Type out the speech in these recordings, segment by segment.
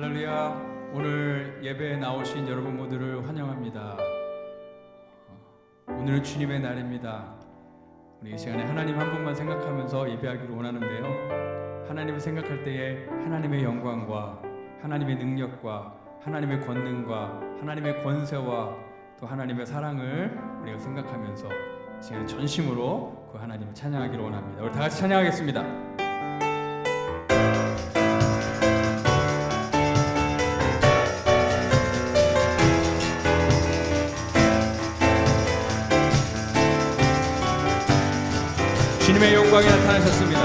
할렐루야. 오늘 예배에 나오신 여러분 모두를 환영합니다. 오늘은 주님의 날입니다. 우리 이 시간에 하나님 한 분만 생각하면서 예배하기를 원하는데요, 하나님을 생각할 때에 하나님의 영광과 하나님의 능력과 하나님의 권능과 하나님의 권세와 또 하나님의 사랑을 우리가 생각하면서 이 시간에 전심으로 그 하나님을 찬양하기를 원합니다. 우리 다 같이 찬양하겠습니다. 주님의 영광이 나타나셨습니다.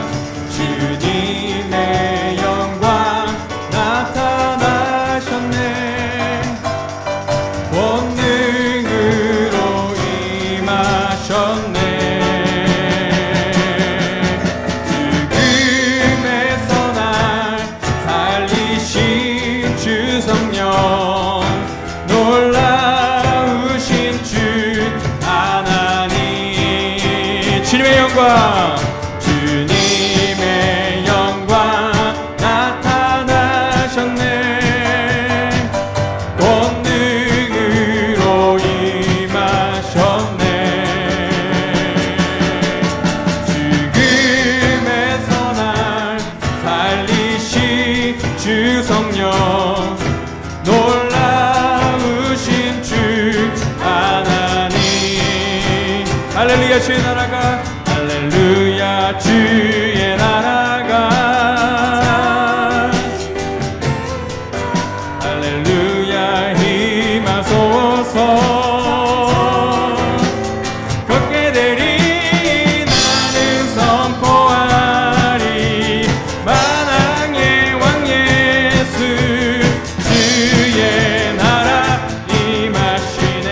주님의 영광 나타나셨네. 권능으로 임하셨네. 죽음에서 날 살리신 주 성령, 놀라우신 주 하나님. 주님의 영광, 주님의 영광 나타나셨네. 권능으로 임하셨네. 죽음에서 날 살리신 주 성령, 놀라우신 주 하나님. 할렐루야. 주의 나라가, 할렐루야, 주의 나라가, 할렐루야, 힘하소서. 걷게 되리 나는 선포하리, 만왕의 왕 예수, 주의 나라 임하시네.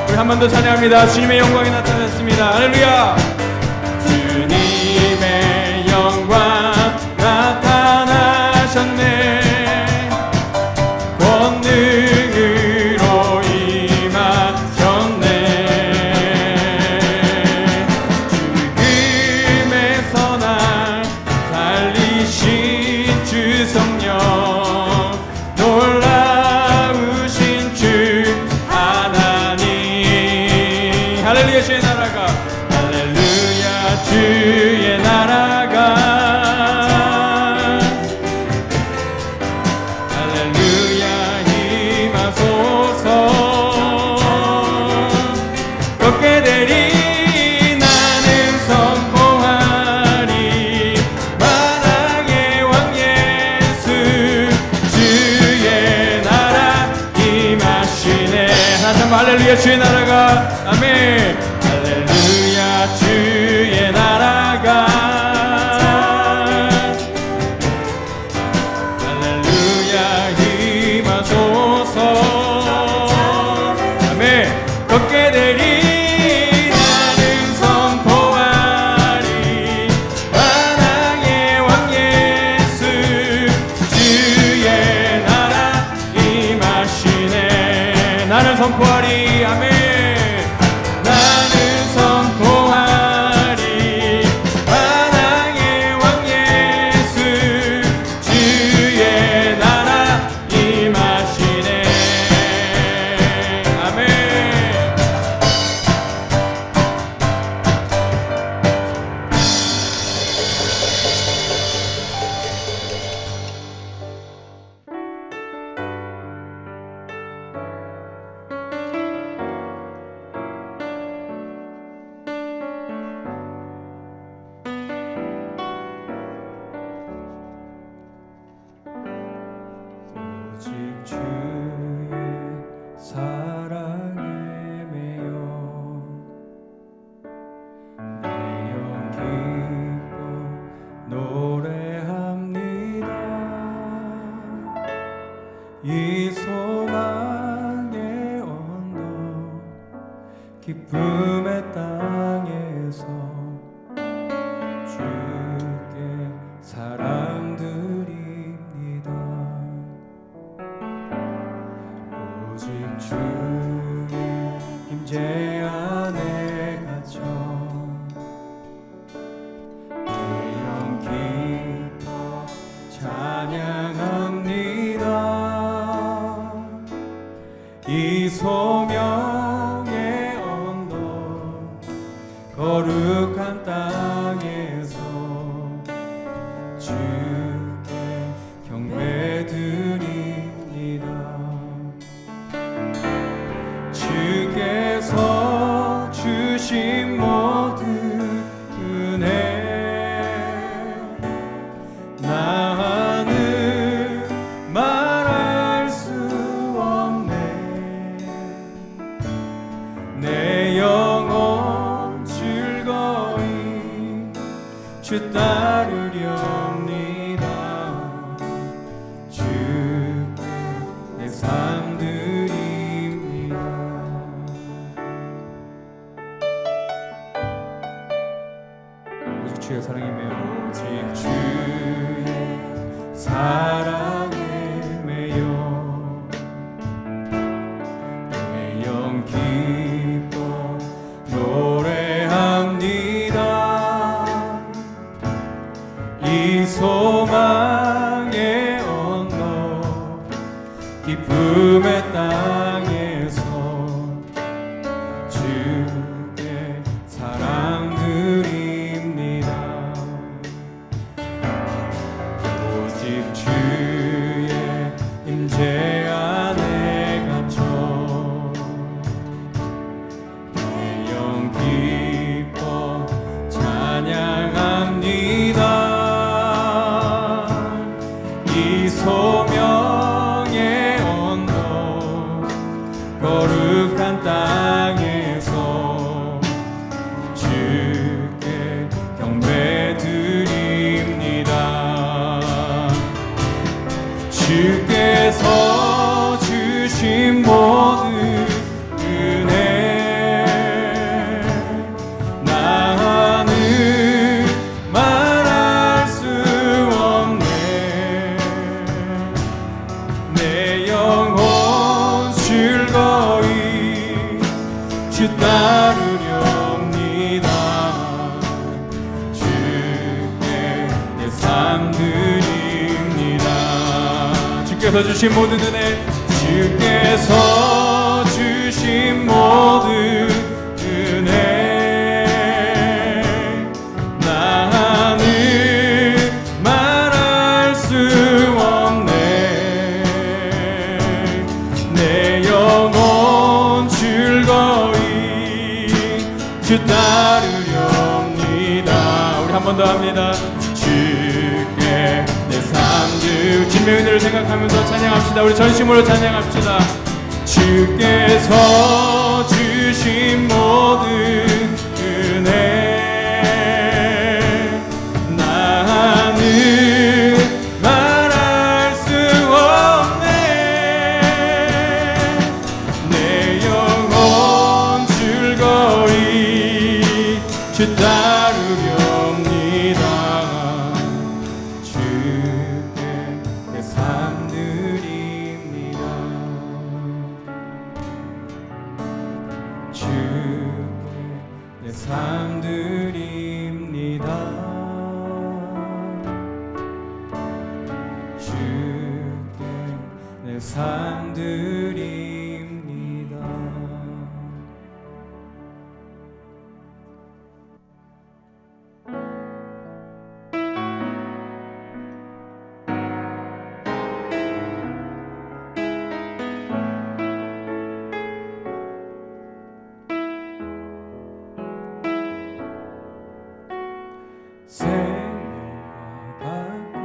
우리 한 번 더 찬양합니다. 주님의 영광이 나타났습니다. 할렐루야. 주님의 영광 나타나셨네. 권능으로 임하셨네. 죽음에서 날 살리신 주 성령, 놀라우신 주 하나님. 할렐루야. 주의 나라가, 할렐루야, 주의 나라가, 할렐루야, 힘하소서. 걷게 되리 나는 선포하리, 만왕의 왕 예수, 주의 나라 임하시네. 다시 한번 할렐루야. 주의 나라가, 아멘. 할렐루야. 주의 나라가, 할렐루야, 힘하소서. 아멘. 걷게 되리 나는 선포하리, 만왕의 왕 예수, 주의 나라 임하시네. 나는 선포하리, 아멘. 나는 선포하리, 만왕의 왕 예수, 주의 나라 임하시네. 아멘. 오직 주의 사랑에 매여 내 영 기뻐 노래합니다. 이 소망의 언덕, 기쁨의 땅에서 주께 사랑 드립니다. 오직 주의 임재 안에 갇혀 내 영 기뻐 찬양합니다. 거룩한 땅에서 주께 경배드립니다. 주께서 주신 모든 은혜 나는 말할 수 없네. 내 영혼 즐거이 주 따르렵니다. 주께 내 삶 드립니다. 오직 주의 사랑이며 오직 주의 사랑에 매여 내 영 기뻐 노래합니다. 이 소망의 언덕 기쁨의 땅에서 주께 사랑 드립니다. 오직 주의 임재 안에 갇혀 내 영 기뻐 찬양합니다. 이 소명의 언덕 거룩한 땅에서 주께 경배드립니다. 주께서 주신 모든 은혜 나는 말할 수 없네. 내 영혼 즐거이 주 따르렵니다. 주께 내 삶 드립니다. 주께서 주신 모든 은혜 주께서 주신 모든 은혜 나는 말할 수 없네. 내 영혼 즐거이 주 따르렵니다. 우리 한 번 더 합니다. 주께 내 삶들 주님의 은혜를 생각하면서 찬양합시다. 우리 전심으로 찬양합시다. 주께서 주신 모든 은혜 나는 말할 수 없네. 내 영혼 즐거이 주 따르렵니다. 주께 내 삶 드립니다. 주께 내 삶 드립니다. 주께 내 삶 드립니다. 생명과 같고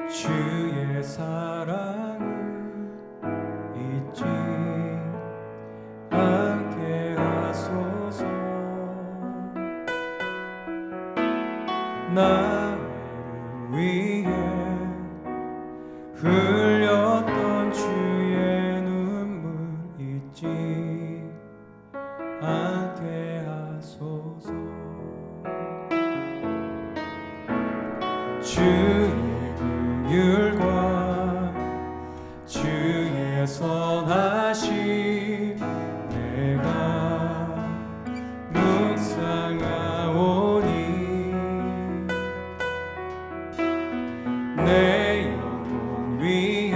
주의 사랑을 잊지 않게 하소서. 나를 위해 흘렸던 주의 눈물 잊지 않게 하소서. 주의 긍휼과 주의 선하심 내가 묵상하오니 내 영혼 위에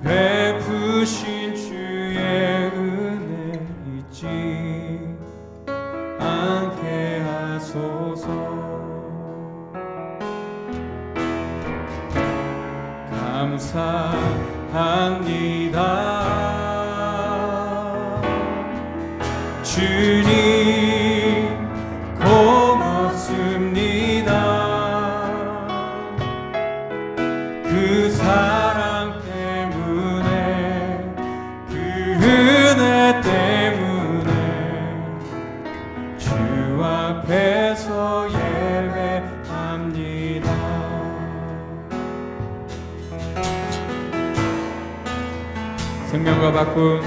베푸신 주의 은혜 잊지 주님 고맙습니다. 그 사랑 때문에, 그 은혜 때문에 주 앞에서 예배합니다. 생명과 바꿈,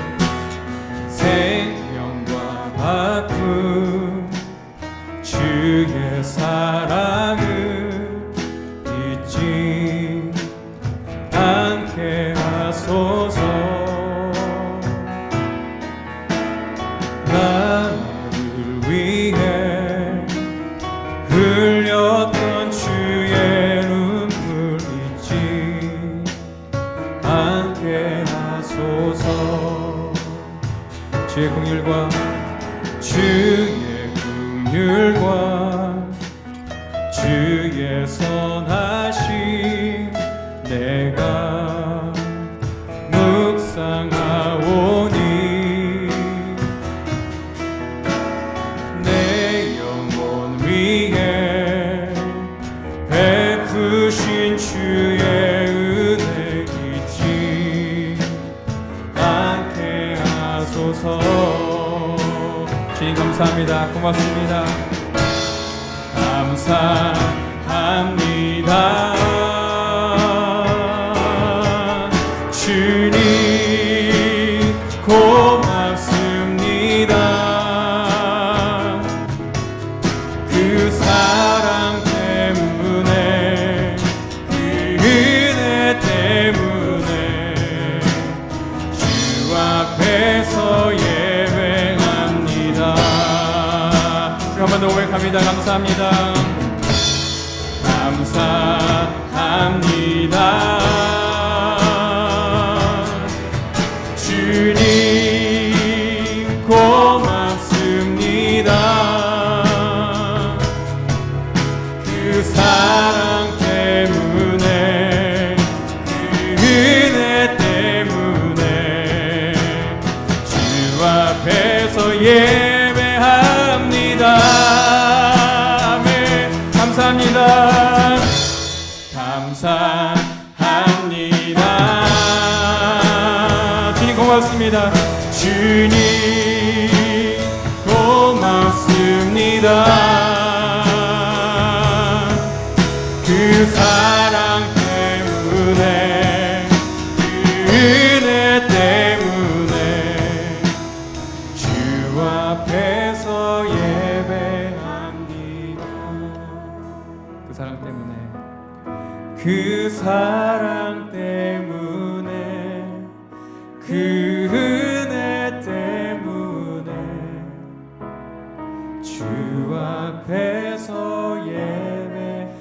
생명과 바꿈, 주의 사랑을 잊지 않게 하소서. 나를 위해 흘렸던 주의 눈물 잊지 않게 하소서. 주의 긍휼과 주의 선하심 내가 묵상하오니 내 영혼 위에 베푸신 주의 은혜 잊지 않게 하소서. 주님 감사합니다. 고맙습니다. 감사합니다. 주님 고맙습니다. 그 사랑 때문에, 그 은혜 때문에 주 앞에서 예배합니다. 한 번 더 고백합니다. 감사합니다. 감사합니다. 주님 고맙습니다. 그 사랑 때문에, 그 은혜 때문에 주 앞에서 예배합니다. 아멘. 감사합니다. 감사합니다. 주님 고맙습니다. 주님 고맙습니다. 그 사랑 때문에, 그 은혜 때문에 주 앞에서 예배합니다. 그 사랑 때문에, 그 사랑 때문에, 그 은혜 때문에 주 앞에서 예배합니다.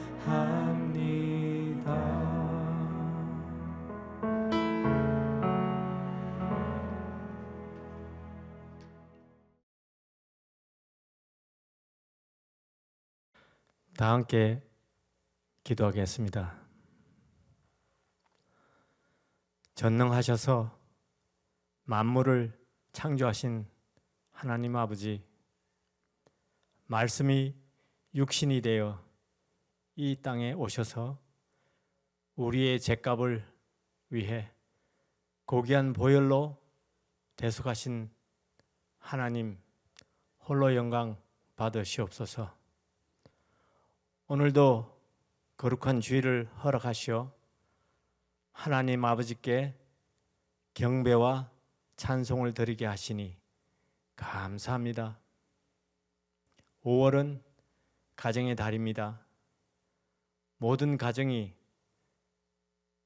다 함께 기도하겠습니다. 전능하셔서 만물을 창조하신 하나님 아버지, 말씀이 육신이 되어 이 땅에 오셔서 우리의 죄값을 위해 고귀한 보혈로 대속하신 하나님, 홀로 영광 받으시옵소서. 오늘도 거룩한 주일을 허락하시어 하나님 아버지께 경배와 찬송을 드리게 하시니 감사합니다. 5월은 가정의 달입니다. 모든 가정이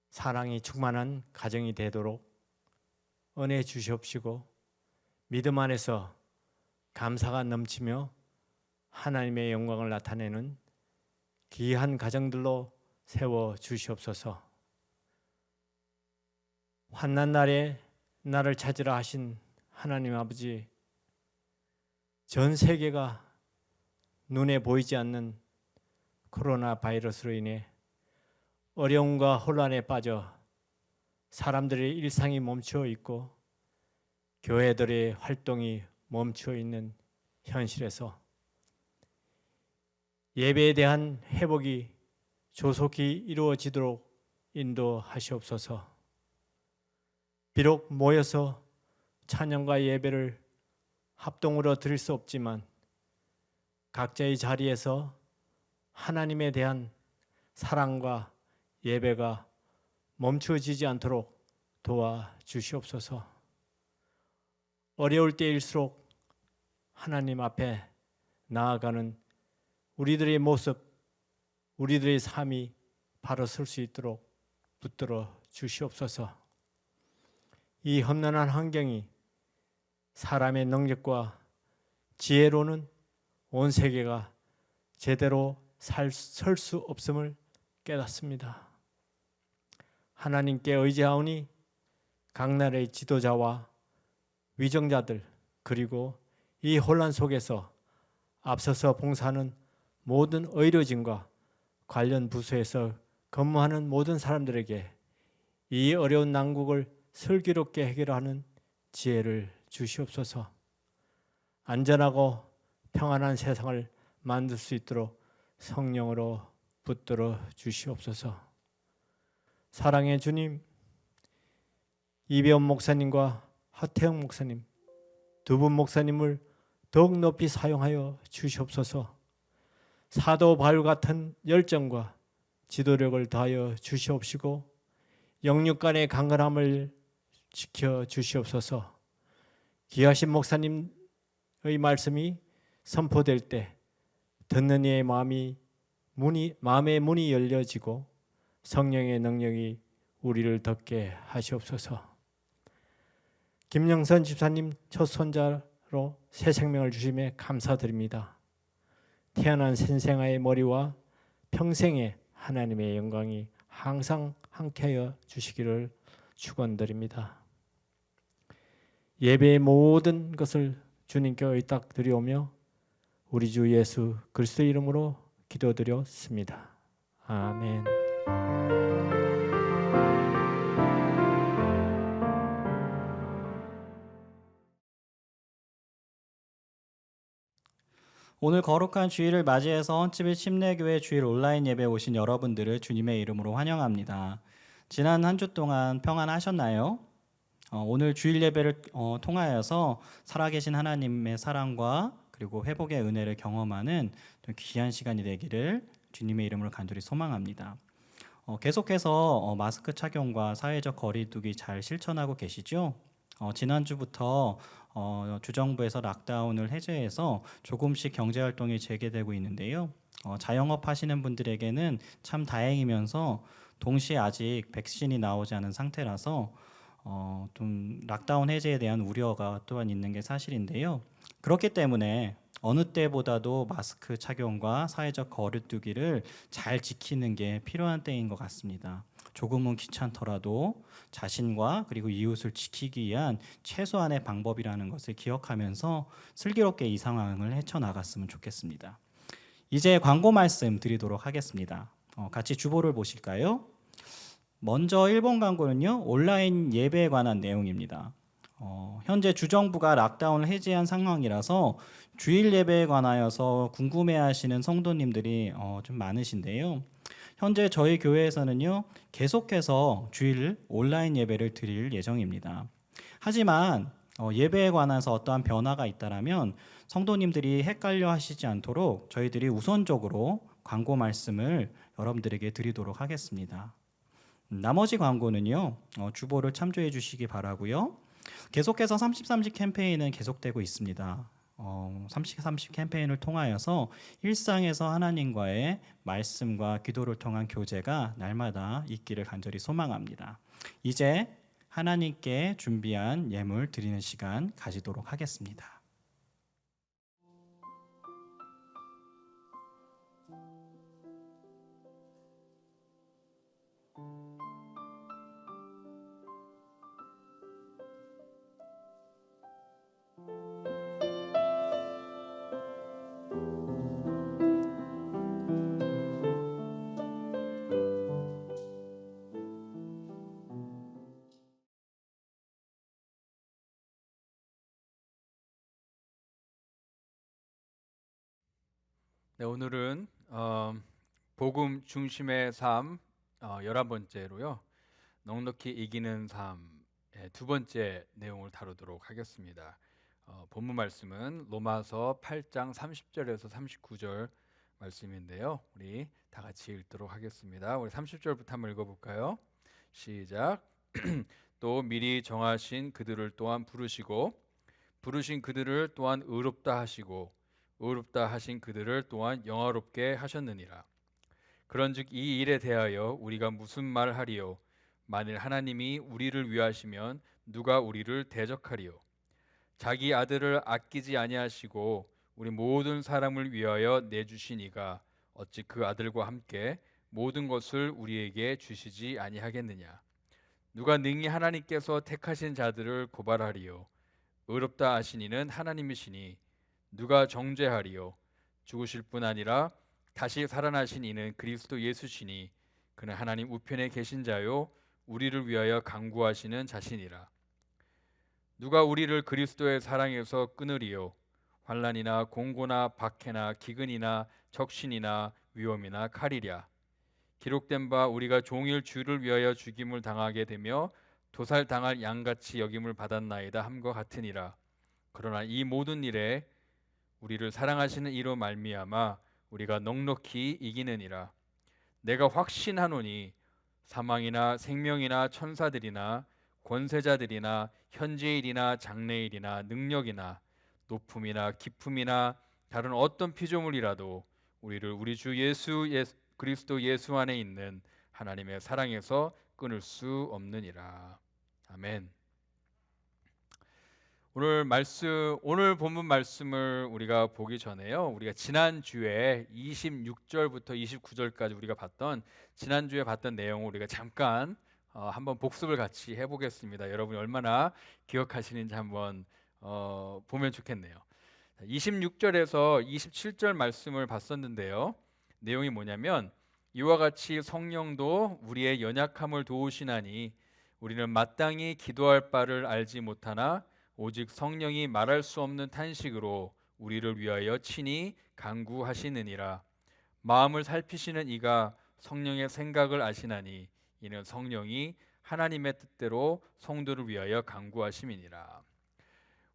사랑이 충만한 가정이 되도록 은혜 주시옵시고 믿음 안에서 감사가 넘치며 하나님의 영광을 나타내는 귀한 가정들로 세워 주시옵소서. 환난 날에 나를 찾으라 하신 하나님 아버지, 전 세계가 눈에 보이지 않는 코로나 바이러스로 인해 어려움과 혼란에 빠져 사람들의 일상이 멈추어 있고 교회들의 활동이 멈추어 있는 현실에서 예배에 대한 회복이 조속히 이루어지도록 인도하시옵소서. 비록 모여서 찬양과 예배를 합동으로 드릴 수 없지만 각자의 자리에서 하나님에 대한 사랑과 예배가 멈춰지지 않도록 도와주시옵소서. 어려울 때일수록 하나님 앞에 나아가는 우리들의 모습, 우리들의 삶이 바로 설 수 있도록 붙들어 주시옵소서. 이 험난한 환경이 사람의 능력과 지혜로는 온 세계가 제대로 설 수 없음을 깨닫습니다. 하나님께 의지하오니 각 나라의 지도자와 위정자들 그리고 이 혼란 속에서 앞서서 봉사하는 모든 의료진과 관련 부서에서 근무하는 모든 사람들에게 이 어려운 난국을 슬기롭게 해결하는 지혜를 주시옵소서. 안전하고 평안한 세상을 만들 수 있도록 성령으로 붙들어 주시옵소서. 사랑의 주님, 이배원 목사님과 하태영 목사님 두 분 목사님을 더욱 높이 사용하여 주시옵소서. 사도 바울 같은 열정과 지도력을 다하여 주시옵시고 영육 간의 강건함을 지켜 주시옵소서. 귀하신 목사님의 말씀이 선포될 때 듣는 이의 마음의 문이 열려지고 성령의 능력이 우리를 덮게 하시옵소서. 김영선 집사님 첫 손자로 새 생명을 주심에 감사드립니다. 태어난 생생아의 머리와 평생의 하나님의 영광이 항상 함께하여 주시기를 축원드립니다. 예배의 모든 것을 주님께 의탁드리오며 우리 주 예수 그리스도의 이름으로 기도드렸습니다. 아멘. 오늘 거룩한 주일을 맞이해서 헌집일 침례교회 주일 온라인 예배에 오신 여러분들을 주님의 이름으로 환영합니다. 지난 한 주 동안 평안하셨나요? 오늘 주일 예배를 통하여서 살아계신 하나님의 사랑과 그리고 회복의 은혜를 경험하는 귀한 시간이 되기를 주님의 이름으로 간절히 소망합니다. 계속해서 마스크 착용과 사회적 거리두기 잘 실천하고 계시죠? 지난주부터 주정부에서 락다운을 해제해서 조금씩 경제활동이 재개되고 있는데요. 자영업 하시는 분들에게는 참 다행이면서 동시에 아직 백신이 나오지 않은 상태라서 좀 락다운 해제에 대한 우려가 또한 있는 게 사실인데요. 그렇기 때문에 어느 때보다도 마스크 착용과 사회적 거리두기를 잘 지키는 게 필요한 때인 것 같습니다. 조금은 귀찮더라도 자신과 그리고 이웃을 지키기 위한 최소한의 방법이라는 것을 기억하면서 슬기롭게 이 상황을 헤쳐나갔으면 좋겠습니다. 이제 광고 말씀 드리도록 하겠습니다. 같이 주보를 보실까요? 먼저 1번 광고는요, 온라인 예배에 관한 내용입니다. 현재 주정부가 락다운을 해제한 상황이라서 주일 예배에 관하여서 궁금해하시는 성도님들이 좀 많으신데요. 현재 저희 교회에서는요, 계속해서 주일 온라인 예배를 드릴 예정입니다. 하지만 예배에 관해서 어떠한 변화가 있다면 성도님들이 헷갈려 하시지 않도록 저희들이 우선적으로 광고 말씀을 여러분들에게 드리도록 하겠습니다. 나머지 광고는요, 주보를 참조해 주시기 바라고요. 계속해서 30-30 캠페인은 계속되고 있습니다. 30-30 캠페인을 통하여서 일상에서 하나님과의 말씀과 기도를 통한 교제가 날마다 있기를 간절히 소망합니다. 이제 하나님께 준비한 예물 드리는 시간 가지도록 하겠습니다. 네, 오늘은 복음 중심의 삶 11번째로요. 넉넉히 이기는 삶의 두 번째 내용을 다루도록 하겠습니다. 본문 말씀은 로마서 8장 30절에서 39절 말씀인데요. 우리 다 같이 읽도록 하겠습니다. 우리 30절부터 한번 읽어볼까요? 시작. 또 미리 정하신 그들을 또한 부르시고 부르신 그들을 또한 의롭다 하시고 의롭다 하신 그들을 또한 영화롭게 하셨느니라. 그런즉 이 일에 대하여 우리가 무슨 말을 하리요? 만일 하나님이 우리를 위하시면 누가 우리를 대적하리요? 자기 아들을 아끼지 아니하시고 우리 모든 사람을 위하여 내주신 이가 어찌 그 아들과 함께 모든 것을 우리에게 주시지 아니하겠느냐? 누가 능히 하나님께서 택하신 자들을 고발하리요? 의롭다 하신 이는 하나님이시니 누가 정죄하리요? 죽으실 뿐 아니라 다시 살아나신 이는 그리스도 예수시니 그는 하나님 우편에 계신 자요 우리를 위하여 간구하시는 자신이라. 누가 우리를 그리스도의 사랑에서 끊으리요? 환난이나 공고나 박해나 기근이나 적신이나 위험이나 칼이랴. 기록된 바 우리가 종일 주를 위하여 죽임을 당하게 되며 도살당할 양같이 여김을 받았나이다 함과 같으니라. 그러나 이 모든 일에 우리를 사랑하시는 이로 말미암아 우리가 넉넉히 이기느니라. 내가 확신하노니 사망이나 생명이나 천사들이나 권세자들이나 현재일이나 장래일이나 능력이나 높음이나 깊음이나 다른 어떤 피조물이라도 우리를 우리 주 그리스도 예수 안에 있는 하나님의 사랑에서 끊을 수 없느니라. 아멘. 오늘 본문 말씀을 우리가 보기 전에요. 우리가 지난주에 26절부터 29절까지 우리가 지난주에 봤던 내용을 우리가 잠깐 한번 복습을 같이 해보겠습니다. 여러분이 얼마나 기억하시는지 한번 보면 좋겠네요. 26절에서 27절 말씀을 봤었는데요. 내용이 뭐냐면 이와 같이 성령도 우리의 연약함을 도우시나니 우리는 마땅히 기도할 바를 알지 못하나 오직 성령이 말할 수 없는 탄식으로 우리를 위하여 친히 간구하시느니라. 마음을 살피시는 이가 성령의 생각을 아시나니 이는 성령이 하나님의 뜻대로 성도를 위하여 간구하심이니라.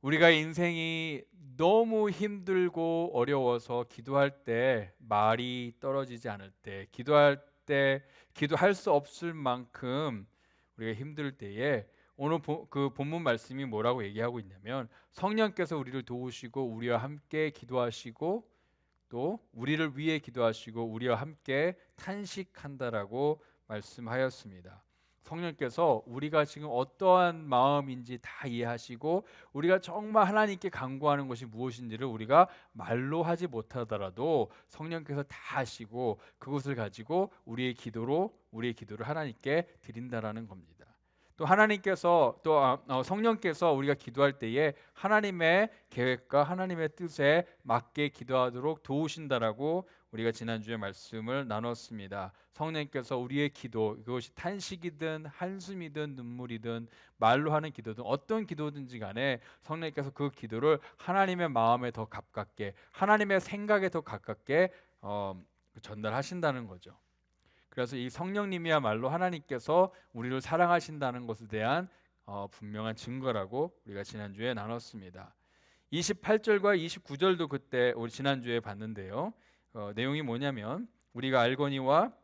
우리가 인생이 너무 힘들고 어려워서 기도할 때 말이 떨어지지 않을 때, 기도할 수 없을 만큼 우리가 힘들 때에 오늘 그 본문 말씀이 뭐라고 얘기하고 있냐면 성령께서 우리를 도우시고 우리와 함께 기도하시고 또 우리를 위해 기도하시고 우리와 함께 탄식한다라고 말씀하였습니다. 성령께서 우리가 지금 어떠한 마음인지 다 이해하시고 우리가 정말 하나님께 간구하는 것이 무엇인지를 우리가 말로 하지 못하더라도 성령께서 다 아시고 그것을 가지고 우리의 기도를 하나님께 드린다라는 겁니다. 또 성령께서 우리가 기도할 때에 하나님의 계획과 하나님의 뜻에 맞게 기도하도록 도우신다라고 우리가 지난주에 말씀을 나눴습니다. 성령께서 우리의 기도, 그것이 탄식이든 한숨이든 눈물이든 말로 하는 기도든 어떤 기도든지 간에 성령께서 그 기도를 하나님의 마음에 더 가깝게, 하나님의 생각에 더 가깝게 전달하신다는 거죠. 그래서 이 성령님이야말로 하나님께서 우리를 사랑하신다는 것에 대한 분명한 증거라고 우리가 지난주에 나눴습니다. 28절과 29절도 그때 우리 지난주에 봤는데요. 내용이 뭐냐면 우리가 알거니와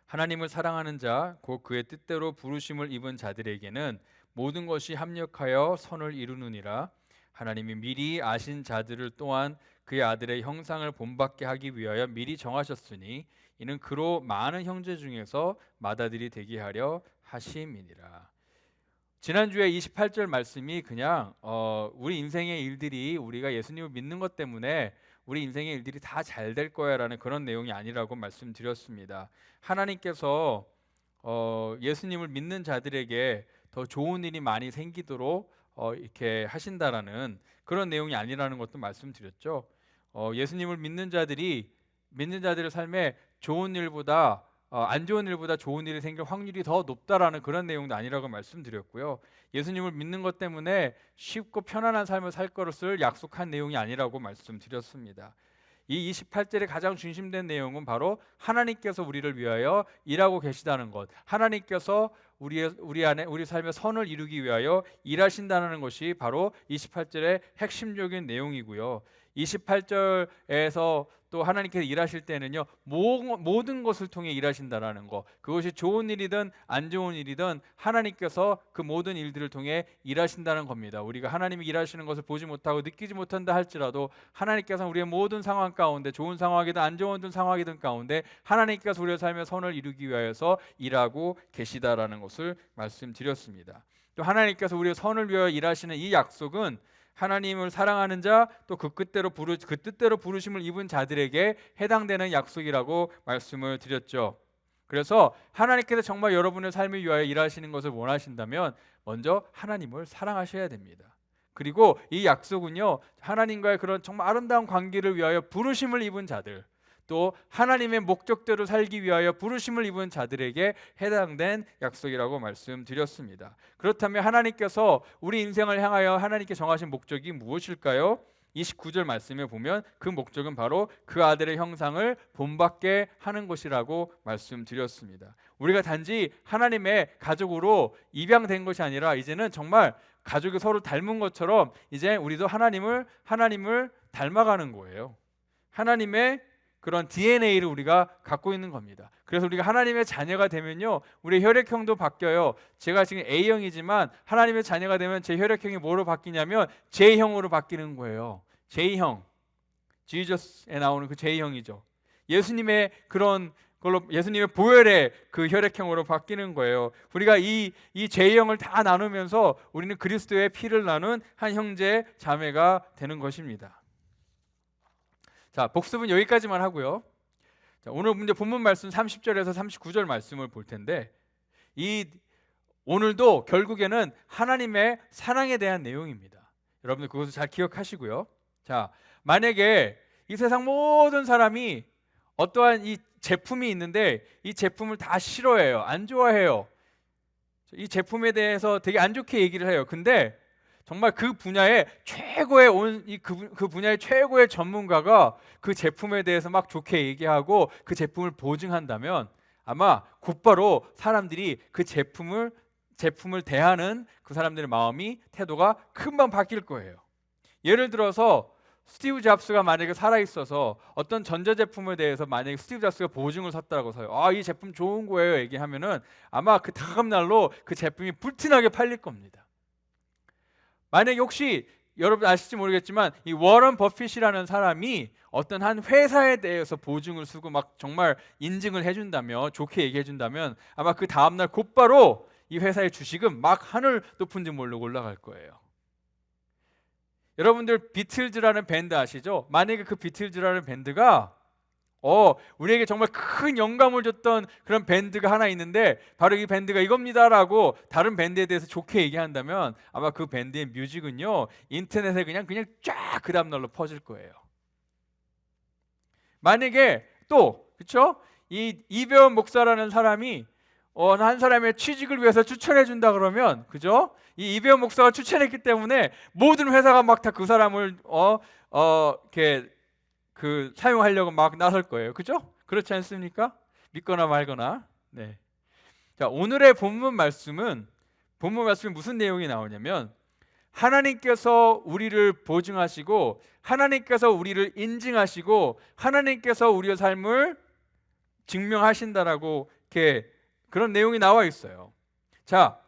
하나님을 사랑하는 자, 곧 그의 뜻대로 부르심을 입은 자들에게는 모든 것이 합력하여 선을 이루느니라. 하나님이 미리 아신 자들을 또한 그의 아들의 형상을 본받게 하기 위하여 미리 정하셨으니 이는 그로 많은 형제 중에서 맏아들이 되게 하려 하심이니라. 지난주에 28절 말씀이 그냥 우리 인생의 일들이 우리가 예수님을 믿는 것 때문에 우리 인생의 일들이 다 잘 될 거야 라는 그런 내용이 아니라고 말씀드렸습니다. 하나님께서 예수님을 믿는 자들에게 더 좋은 일이 많이 생기도록 이렇게 하신다라는 그런 내용이 아니라는 것도 말씀드렸죠. 예수님을 믿는 자들의 삶에 좋은 일보다 안 좋은 일보다 좋은 일이 생길 확률이 더 높다라는 그런 내용도 아니라고 말씀드렸고요. 예수님을 믿는 것 때문에 쉽고 편안한 삶을 살 것을 약속한 내용이 아니라고 말씀드렸습니다. 이 28절의 가장 중심된 내용은 바로 하나님께서 우리를 위하여 일하고 계시다는 것, 하나님께서 우리 삶의 선을 이루기 위하여 일하신다는 것이 바로 28절의 핵심적인 내용이고요. 28절에서 또 하나님께서 일하실 때는요, 모든 것을 통해 일하신다라는 거, 그것이 좋은 일이든 안 좋은 일이든 하나님께서 그 모든 일들을 통해 일하신다는 겁니다. 우리가 하나님이 일하시는 것을 보지 못하고 느끼지 못한다 할지라도 하나님께서 우리의 모든 상황 가운데, 좋은 상황이든 안 좋은 상황이든 가운데 하나님께서 우리의 삶의 선을 이루기 위하여서 일하고 계시다라는 것을 말씀드렸습니다. 또 하나님께서 우리의 선을 위하여 일하시는 이 약속은 하나님을 사랑하는 자, 또 그 뜻대로 부르심을 입은 자들에게 해당되는 약속이라고 말씀을 드렸죠. 그래서 하나님께서 정말 여러분의 삶을 위하여 일하시는 것을 원하신다면 먼저 하나님을 사랑하셔야 됩니다. 그리고 이 약속은요, 하나님과의 그런 정말 아름다운 관계를 위하여 부르심을 입은 자들, 또 하나님의 목적대로 살기 위하여 부르심을 입은 자들에게 해당된 약속이라고 말씀드렸습니다. 그렇다면 하나님께서 우리 인생을 향하여 하나님께 정하신 목적이 무엇일까요? 29절 말씀에 보면 그 목적은 바로 그 아들의 형상을 본받게 하는 것이라고 말씀드렸습니다. 우리가 단지 하나님의 가족으로 입양된 것이 아니라 이제는 정말 가족이 서로 닮은 것처럼 이제 우리도 하나님을 닮아가는 거예요. 하나님의 그런 DNA를 우리가 갖고 있는 겁니다. 그래서 우리가 하나님의 자녀가 되면요, 우리의 혈액형도 바뀌어요. 제가 지금 A형이지만 하나님의 자녀가 되면 제 혈액형이 뭐로 바뀌냐면 J형으로 바뀌는 거예요. J형, 지저스에 나오는 그 J형이죠. 예수님의 그런 걸로, 예수님의 보혈의 그 혈액형으로 바뀌는 거예요. 우리가 이 J형을 다 나누면서 우리는 그리스도의 피를 나눈 한 형제 자매가 되는 것입니다. 자, 복습은 여기까지만 하고요. 자, 오늘 문제 본문 말씀 30절에서 39절 말씀을 볼 텐데, 오늘도 결국에는 하나님의 사랑에 대한 내용입니다. 여러분들 그것을 잘 기억하시고요. 자, 만약에 이 세상 모든 사람이 어떠한 이 제품이 있는데 이 제품을 다 싫어해요. 안 좋아해요. 이 제품에 대해서 되게 안 좋게 얘기를 해요. 근데 정말 그 분야의 최고의 그 분야의 최고의 전문가가 그 제품에 대해서 막 좋게 얘기하고 그 제품을 보증한다면 아마 곧바로 사람들이 그 제품을 대하는 그 사람들의 마음이, 태도가 금방 바뀔 거예요. 예를 들어서 스티브 잡스가 만약에 살아있어서 어떤 전자제품에 대해서 만약에 스티브 잡스가 보증을 섰다고 해서 이 제품 좋은 거예요 얘기하면은 아마 그 다음 날로 그 제품이 불티나게 팔릴 겁니다. 만약에 혹시 여러분 아실지 모르겠지만 이 워런 버핏이라는 사람이 어떤 한 회사에 대해서 보증을 쓰고 막 정말 인증을 해준다면, 좋게 얘기해준다면 아마 그 다음날 곧바로 이 회사의 주식은 막 하늘 높은 데 모르고 올라갈 거예요. 여러분들 비틀즈라는 밴드 아시죠? 만약에 그 비틀즈라는 밴드가 우리에게 정말 큰 영감을 줬던 그런 밴드가 하나 있는데 바로 이 밴드가 이겁니다라고 다른 밴드에 대해서 좋게 얘기한다면 아마 그 밴드의 뮤직은요 인터넷에 그냥 쫙 그 다음날로 퍼질 거예요. 만약에 또 그렇죠? 이 이배원 목사라는 사람이 한 사람의 취직을 위해서 추천해 준다 그러면 그죠? 이 이배원 목사가 추천했기 때문에 모든 회사가 막 다 그 사람을 이렇게 사용하려고 막 나설 거예요. 그죠? 그렇지 않습니까? 믿거나 말거나. 네. 자, 오늘의 본문 말씀은 무슨 내용이 나오냐면 하나님께서 우리를 보증하시고 하나님께서 우리를 인증하시고 하나님께서 우리의 삶을 증명하신다라고 이렇게 그런 내용이 나와 있어요. 자,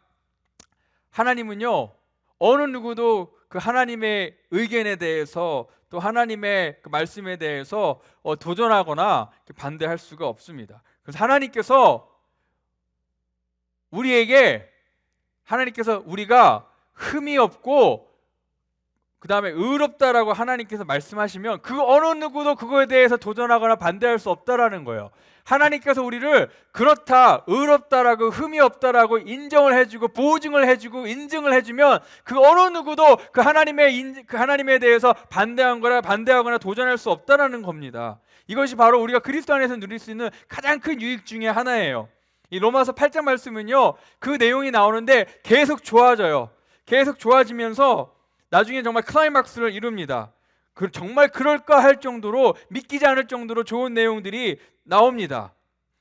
하나님은요 어느 누구도 그 하나님의 의견에 대해서 또 하나님의 그 말씀에 대해서 도전하거나 반대할 수가 없습니다. 그래서 하나님께서 우리가 흠이 없고 그 다음에 의롭다라고 하나님께서 말씀하시면 그 어느 누구도 그거에 대해서 도전하거나 반대할 수 없다라는 거예요. 하나님께서 우리를 그렇다, 의롭다라고, 흠이 없다라고 인정을 해주고 보증을 해주고 인증을 해주면 그 어느 누구도 그 하나님에 대해서 반대하거나 도전할 수 없다라는 겁니다. 이것이 바로 우리가 그리스도 안에서 누릴 수 있는 가장 큰 유익 중에 하나예요. 이 로마서 8장 말씀은요 그 내용이 나오는데 계속 좋아져요. 계속 좋아지면서 나중에 정말 클라이막스를 이룹니다. 정말 그럴까 할 정도로 믿기지 않을 정도로 좋은 내용들이 나옵니다.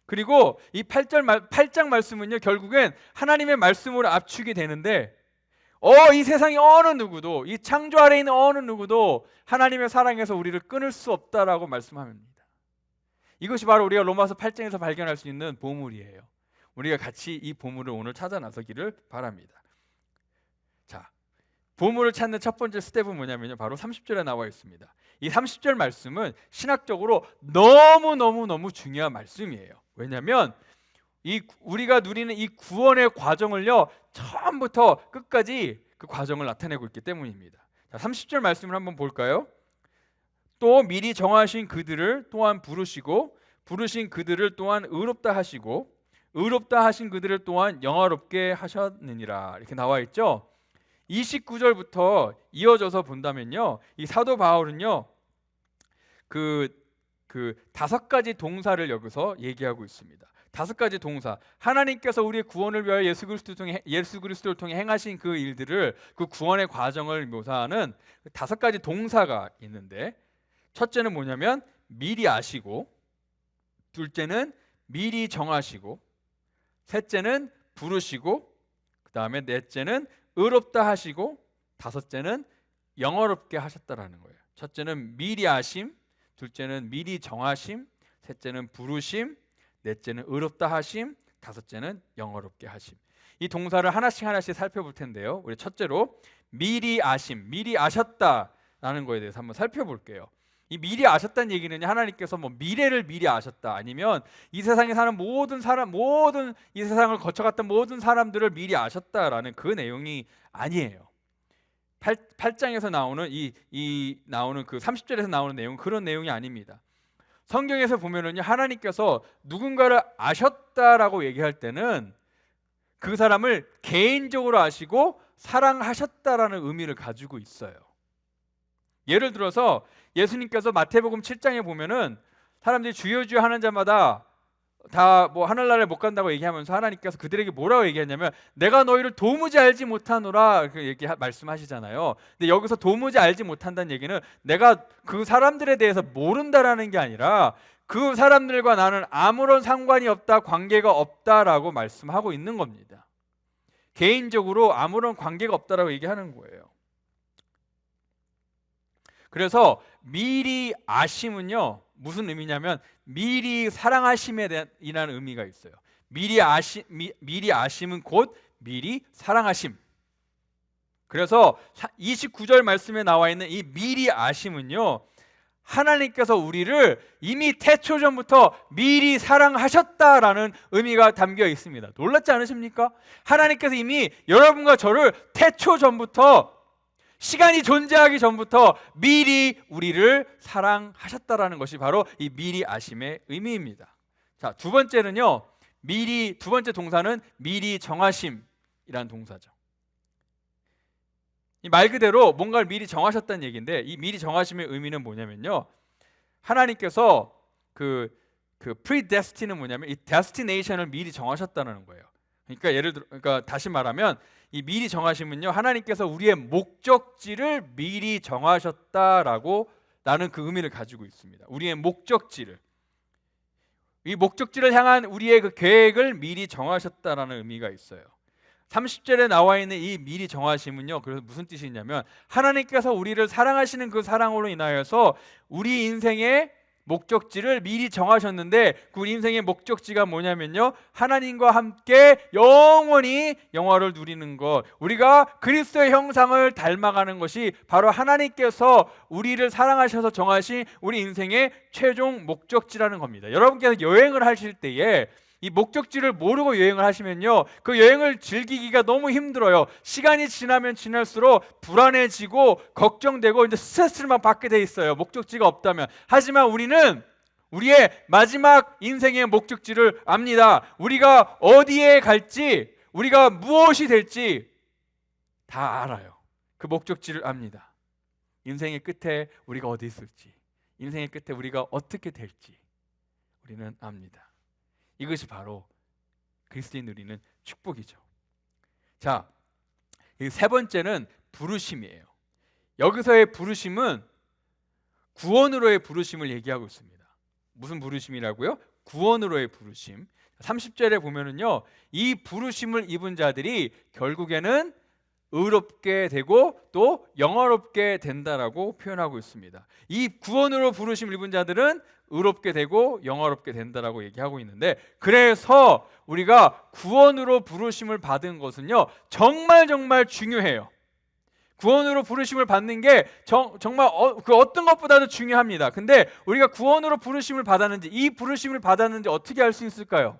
그리고 이 8장 말씀은요, 결국엔 하나님의 말씀으로 압축이 되는데 이 세상의 어느 누구도, 이 창조 아래에 있는 어느 누구도 하나님의 사랑에서 우리를 끊을 수 없다라고 말씀합니다. 이것이 바로 우리가 로마서 8장에서 발견할 수 있는 보물이에요. 우리가 같이 이 보물을 오늘 찾아 나서기를 바랍니다. 자, 보물을 찾는 첫 번째 스텝은 뭐냐면요, 바로 30절에 나와 있습니다. 이 30절 말씀은 신학적으로 너무 중요한 말씀이에요. 왜냐하면 우리가 누리는 이 구원의 과정을요, 처음부터 끝까지 그 과정을 나타내고 있기 때문입니다. 자, 30절 말씀을 한번 볼까요? 또 미리 정하신 그들을 또한 부르시고 부르신 그들을 또한 의롭다 하시고 의롭다 하신 그들을 또한 영화롭게 하셨느니라, 이렇게 나와 있죠. 29절부터 이어져서 본다면요, 이 사도 바울은요, 그 5가지 동사를 여기서 얘기하고 있습니다. 5가지 동사, 하나님께서 우리의 구원을 위하여 예수 그리스도를 통해 행하신 그 일들을, 그 구원의 과정을 묘사하는 5가지 동사가 있는데, 첫째는 뭐냐면 미리 아시고, 둘째는 미리 정하시고, 셋째는 부르시고, 그 다음에 넷째는 의롭다 하시고, 다섯째는 영화롭게 하셨다라는 거예요. 첫째는 미리 아심, 둘째는 미리 정하심, 셋째는 부르심, 넷째는 의롭다 하심, 다섯째는 영화롭게 하심. 이 동사를 하나씩 살펴볼 텐데요, 우리 첫째로 미리 아심, 미리 아셨다라는 거에 대해서 한번 살펴볼게요. 이 미리 아셨다는 얘기는 하나님께서 미래를 미리 아셨다, 아니면 이 세상에 사는 모든 이 세상을 거쳐갔던 모든 사람들을 미리 아셨다라는 그 내용이 아니에요. 8장에서 나오는 나오는 그 30절에서 나오는 내용은 그런 내용이 아닙니다. 성경에서 보면은요, 하나님께서 누군가를 아셨다라고 얘기할 때는 그 사람을 개인적으로 아시고 사랑하셨다라는 의미를 가지고 있어요. 예를 들어서 예수님께서 마태복음 7장에 보면은 사람들이 주여 주여 하는 자마다 다 하늘나라에 못 간다고 얘기하면서 하나님께서 그들에게 뭐라고 얘기했냐면, 내가 너희를 도무지 알지 못하노라, 이렇게 말씀하시잖아요. 근데 여기서 도무지 알지 못한다는 얘기는 내가 그 사람들에 대해서 모른다라는 게 아니라 그 사람들과 나는 아무런 상관이 없다, 관계가 없다라고 말씀하고 있는 겁니다. 개인적으로 아무런 관계가 없다라고 얘기하는 거예요. 그래서 미리 아심은요, 무슨 의미냐면 미리 사랑하심에 대한 이라는 의미가 있어요. 미리 아심은 곧 미리 사랑하심. 그래서 29절 말씀에 나와 있는 이 미리 아심은요, 하나님께서 우리를 이미 태초 전부터 미리 사랑하셨다라는 의미가 담겨 있습니다. 놀랍지 않으십니까? 하나님께서 이미 여러분과 저를 태초 전부터, 시간이 존재하기 전부터 미리 우리를 사랑하셨다라는 것이 바로 이 미리 아심의 의미입니다. 자, 두 번째 동사는 미리 정하심이라는 동사죠. 이 말 그대로 뭔가를 미리 정하셨다는 얘기인데, 이 미리 정하심의 의미는 뭐냐면요, 하나님께서 그 predestin은 뭐냐면 이 destination을 미리 정하셨다는 거예요. 그러니까 다시 말하면 이 미리 정하심은요, 하나님께서 우리의 목적지를 미리 정하셨다라고 라는 그 의미를 가지고 있습니다. 우리의 목적지를, 이 목적지를 향한 우리의 그 계획을 미리 정하셨다라는 의미가 있어요. 30절에 나와 있는 이 미리 정하심은요, 그래서 무슨 뜻이 있냐면 하나님께서 우리를 사랑하시는 그 사랑으로 인하여서 우리 인생의 목적지를 미리 정하셨는데, 그 인생의 목적지가 뭐냐면요, 하나님과 함께 영원히 영화를 누리는 것, 우리가 그리스도의 형상을 닮아가는 것이 바로 하나님께서 우리를 사랑하셔서 정하신 우리 인생의 최종 목적지라는 겁니다. 여러분께서 여행을 하실 때에 이 목적지를 모르고 여행을 하시면요, 그 여행을 즐기기가 너무 힘들어요. 시간이 지나면 지날수록 불안해지고 걱정되고 이제 스트레스를 받게 돼 있어요, 목적지가 없다면. 하지만 우리는 우리의 마지막 인생의 목적지를 압니다. 우리가 어디에 갈지, 우리가 무엇이 될지 다 알아요. 그 목적지를 압니다. 인생의 끝에 우리가 어디 있을지, 인생의 끝에 우리가 어떻게 될지 우리는 압니다. 이것이 바로 그리스도인 누리는 축복이죠. 자, 이 세 번째는 부르심이에요. 여기서의 부르심은 구원으로의 부르심을 얘기하고 있습니다. 무슨 부르심이라고요? 구원으로의 부르심. 30절에 보면은요, 이 부르심을 입은 자들이 결국에는 의롭게 되고 또 영화롭게 된다라고 표현하고 있습니다. 이 구원으로 부르심을 입은 자들은 의롭게 되고 영화롭게 된다라고 얘기하고 있는데, 그래서 우리가 구원으로 부르심을 받은 것은요, 정말 중요해요. 구원으로 부르심을 받는 게 정말 그 어떤 것보다도 중요합니다. 근데 우리가 구원으로 부르심을 받았는지, 이 부르심을 받았는지 어떻게 알 수 있을까요?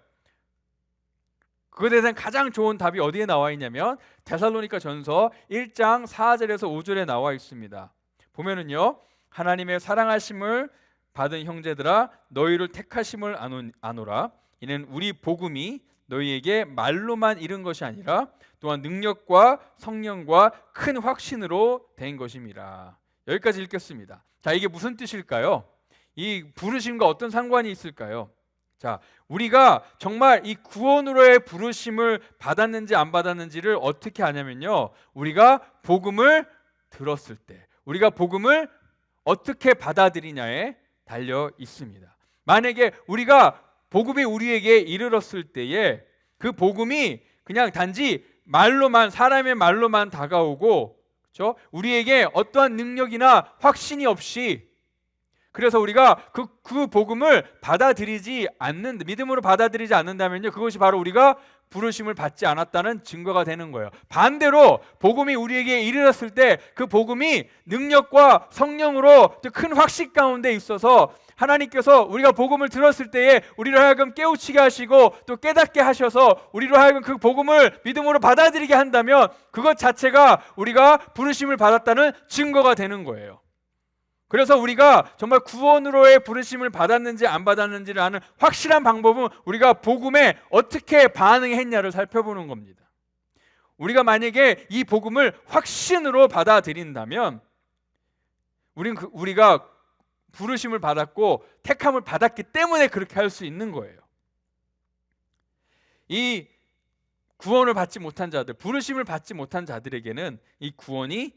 그것에 대한 가장 좋은 답이 어디에 나와 있냐면 데살로니가 전서 1장 4절에서 5절에 나와 있습니다. 보면은요, 하나님의 사랑하심을 받은 형제들아, 너희를 택하심을 아노라. 이는 우리 복음이 너희에게 말로만 이른 것이 아니라 또한 능력과 성령과 큰 확신으로 된 것임이라. 여기까지 읽겠습니다. 자, 이게 무슨 뜻일까요? 이 부르심과 어떤 상관이 있을까요? 자, 우리가 정말 이 구원으로의 부르심을 받았는지 안 받았는지를 어떻게 아냐면요, 우리가 복음을 들었을 때, 우리가 복음을 어떻게 받아들이냐에 달려 있습니다. 만약에 우리가 복음이 우리에게 이르렀을 때에 그 복음이 그냥 단지 말로만, 사람의 말로만 다가오고, 그렇죠? 우리에게 어떠한 능력이나 확신이 없이, 그래서 우리가 그 복음을 받아들이지 않는, 믿음으로 받아들이지 않는다면요, 그것이 바로 우리가 부르심을 받지 않았다는 증거가 되는 거예요. 반대로 복음이 우리에게 이르렀을 때 그 복음이 능력과 성령으로 큰 확신 가운데 있어서 하나님께서 우리가 복음을 들었을 때에 우리를 하여금 깨우치게 하시고 또 깨닫게 하셔서 우리로 하여금 그 복음을 믿음으로 받아들이게 한다면 그것 자체가 우리가 부르심을 받았다는 증거가 되는 거예요. 그래서 우리가 정말 구원으로의 부르심을 받았는지 안 받았는지를 아는 확실한 방법은 우리가 복음에 어떻게 반응했냐를 살펴보는 겁니다. 우리가 만약에 이 복음을 확신으로 받아들인다면 우리가 부르심을 받았고 택함을 받았기 때문에 그렇게 할 수 있는 거예요. 이 구원을 받지 못한 자들, 부르심을 받지 못한 자들에게는 이 구원이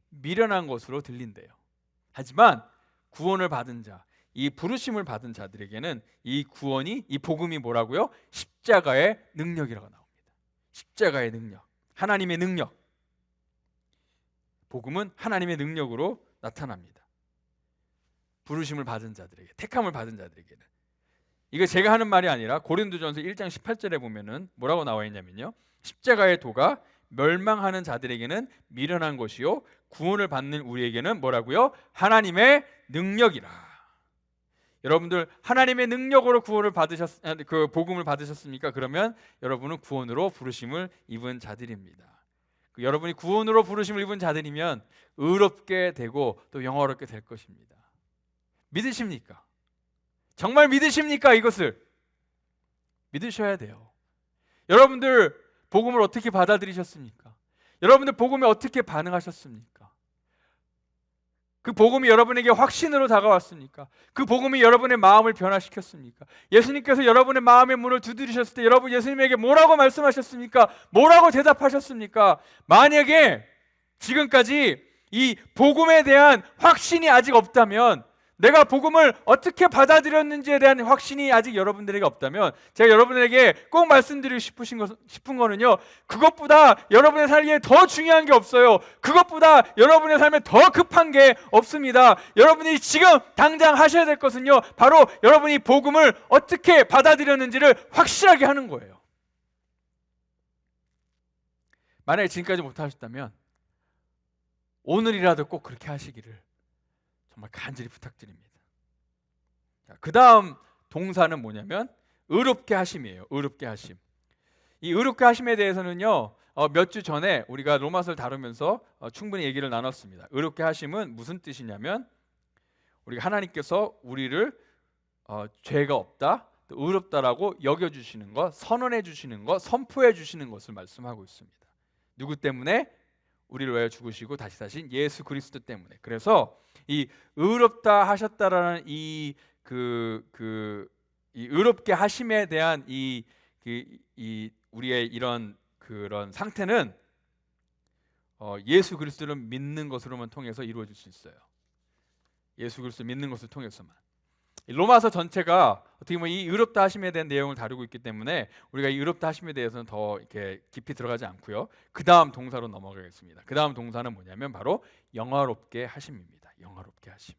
미련한 것으로 들린대요. 하지만 구원을 받은 자, 이 부르심을 받은 자들에게는 이 구원이, 이 복음이 뭐라고요? 십자가의 능력이라고 나옵니다. 십자가의 능력, 하나님의 능력. 복음은 하나님의 능력으로 나타납니다. 부르심을 받은 자들에게, 택함을 받은 자들에게는. 이거 제가 하는 말이 아니라 고린도전서 1장 18절에 보면은 뭐라고 나와 있냐면요, 십자가의 도가 멸망하는 자들에게는 미련한 것이요 구원을 받는 우리에게는 뭐라고요? 하나님의 능력이라. 여러분들 하나님의 능력으로 그 복음을 받으셨습니까? 그러면 여러분은 구원으로 부르심을 입은 자들입니다. 여러분이 구원으로 부르심을 입은 자들이면 의롭게 되고 또 영화롭게 될 것입니다. 믿으십니까? 정말 믿으십니까? 이것을 믿으셔야 돼요. 여러분들 복음을 어떻게 받아들이셨습니까? 여러분들 복음에 어떻게 반응하셨습니까? 그 복음이 여러분에게 확신으로 다가왔습니까? 그 복음이 여러분의 마음을 변화시켰습니까? 예수님께서 여러분의 마음의 문을 두드리셨을 때 여러분 예수님에게 뭐라고 말씀하셨습니까? 뭐라고 대답하셨습니까? 만약에 지금까지 이 복음에 대한 확신이 아직 없다면, 내가 복음을 어떻게 받아들였는지에 대한 확신이 아직 여러분들에게 없다면, 제가 여러분에게 꼭 말씀드리고 싶은 거는요, 그것보다 여러분의 삶에 더 중요한 게 없어요. 그것보다 여러분의 삶에 더 급한 게 없습니다. 여러분이 지금 당장 하셔야 될 것은요, 바로 여러분이 복음을 어떻게 받아들였는지를 확실하게 하는 거예요. 만약에 지금까지 못하셨다면 오늘이라도 꼭 그렇게 하시기를 정말 간절히 부탁드립니다. 그 다음 동사는 뭐냐면 의롭게 하심이에요. 의롭게 하심. 이 의롭게 하심에 대해서는요, 몇 주 전에 우리가 로마서를 다루면서 충분히 얘기를 나눴습니다. 의롭게 하심은 무슨 뜻이냐면 우리가 하나님께서 우리를 죄가 없다, 또 의롭다라고 여겨주시는 것, 선언해 주시는 것, 선포해 주시는 것을 말씀하고 있습니다. 누구 때문에? 우리를 위하여 죽으시고 다시 사신 예수 그리스도 때문에. 그래서 이 의롭다 하셨다라는 이 의롭게 하심에 대한 이 우리의 이런 그런 상태는 예수 그리스도를 믿는 것으로만 통해서 이루어질 수 있어요. 예수 그리스도 믿는 것을 통해서만. 로마서 전체가 어떻게 보면 이 의롭다 하심에 대한 내용을 다루고 있기 때문에 우리가 이 의롭다 하심에 대해서는 더 이렇게 깊이 들어가지 않고요. 그 다음 동사로 넘어가겠습니다. 그 다음 동사는 뭐냐면 바로 영화롭게 하심입니다. 영화롭게 하심.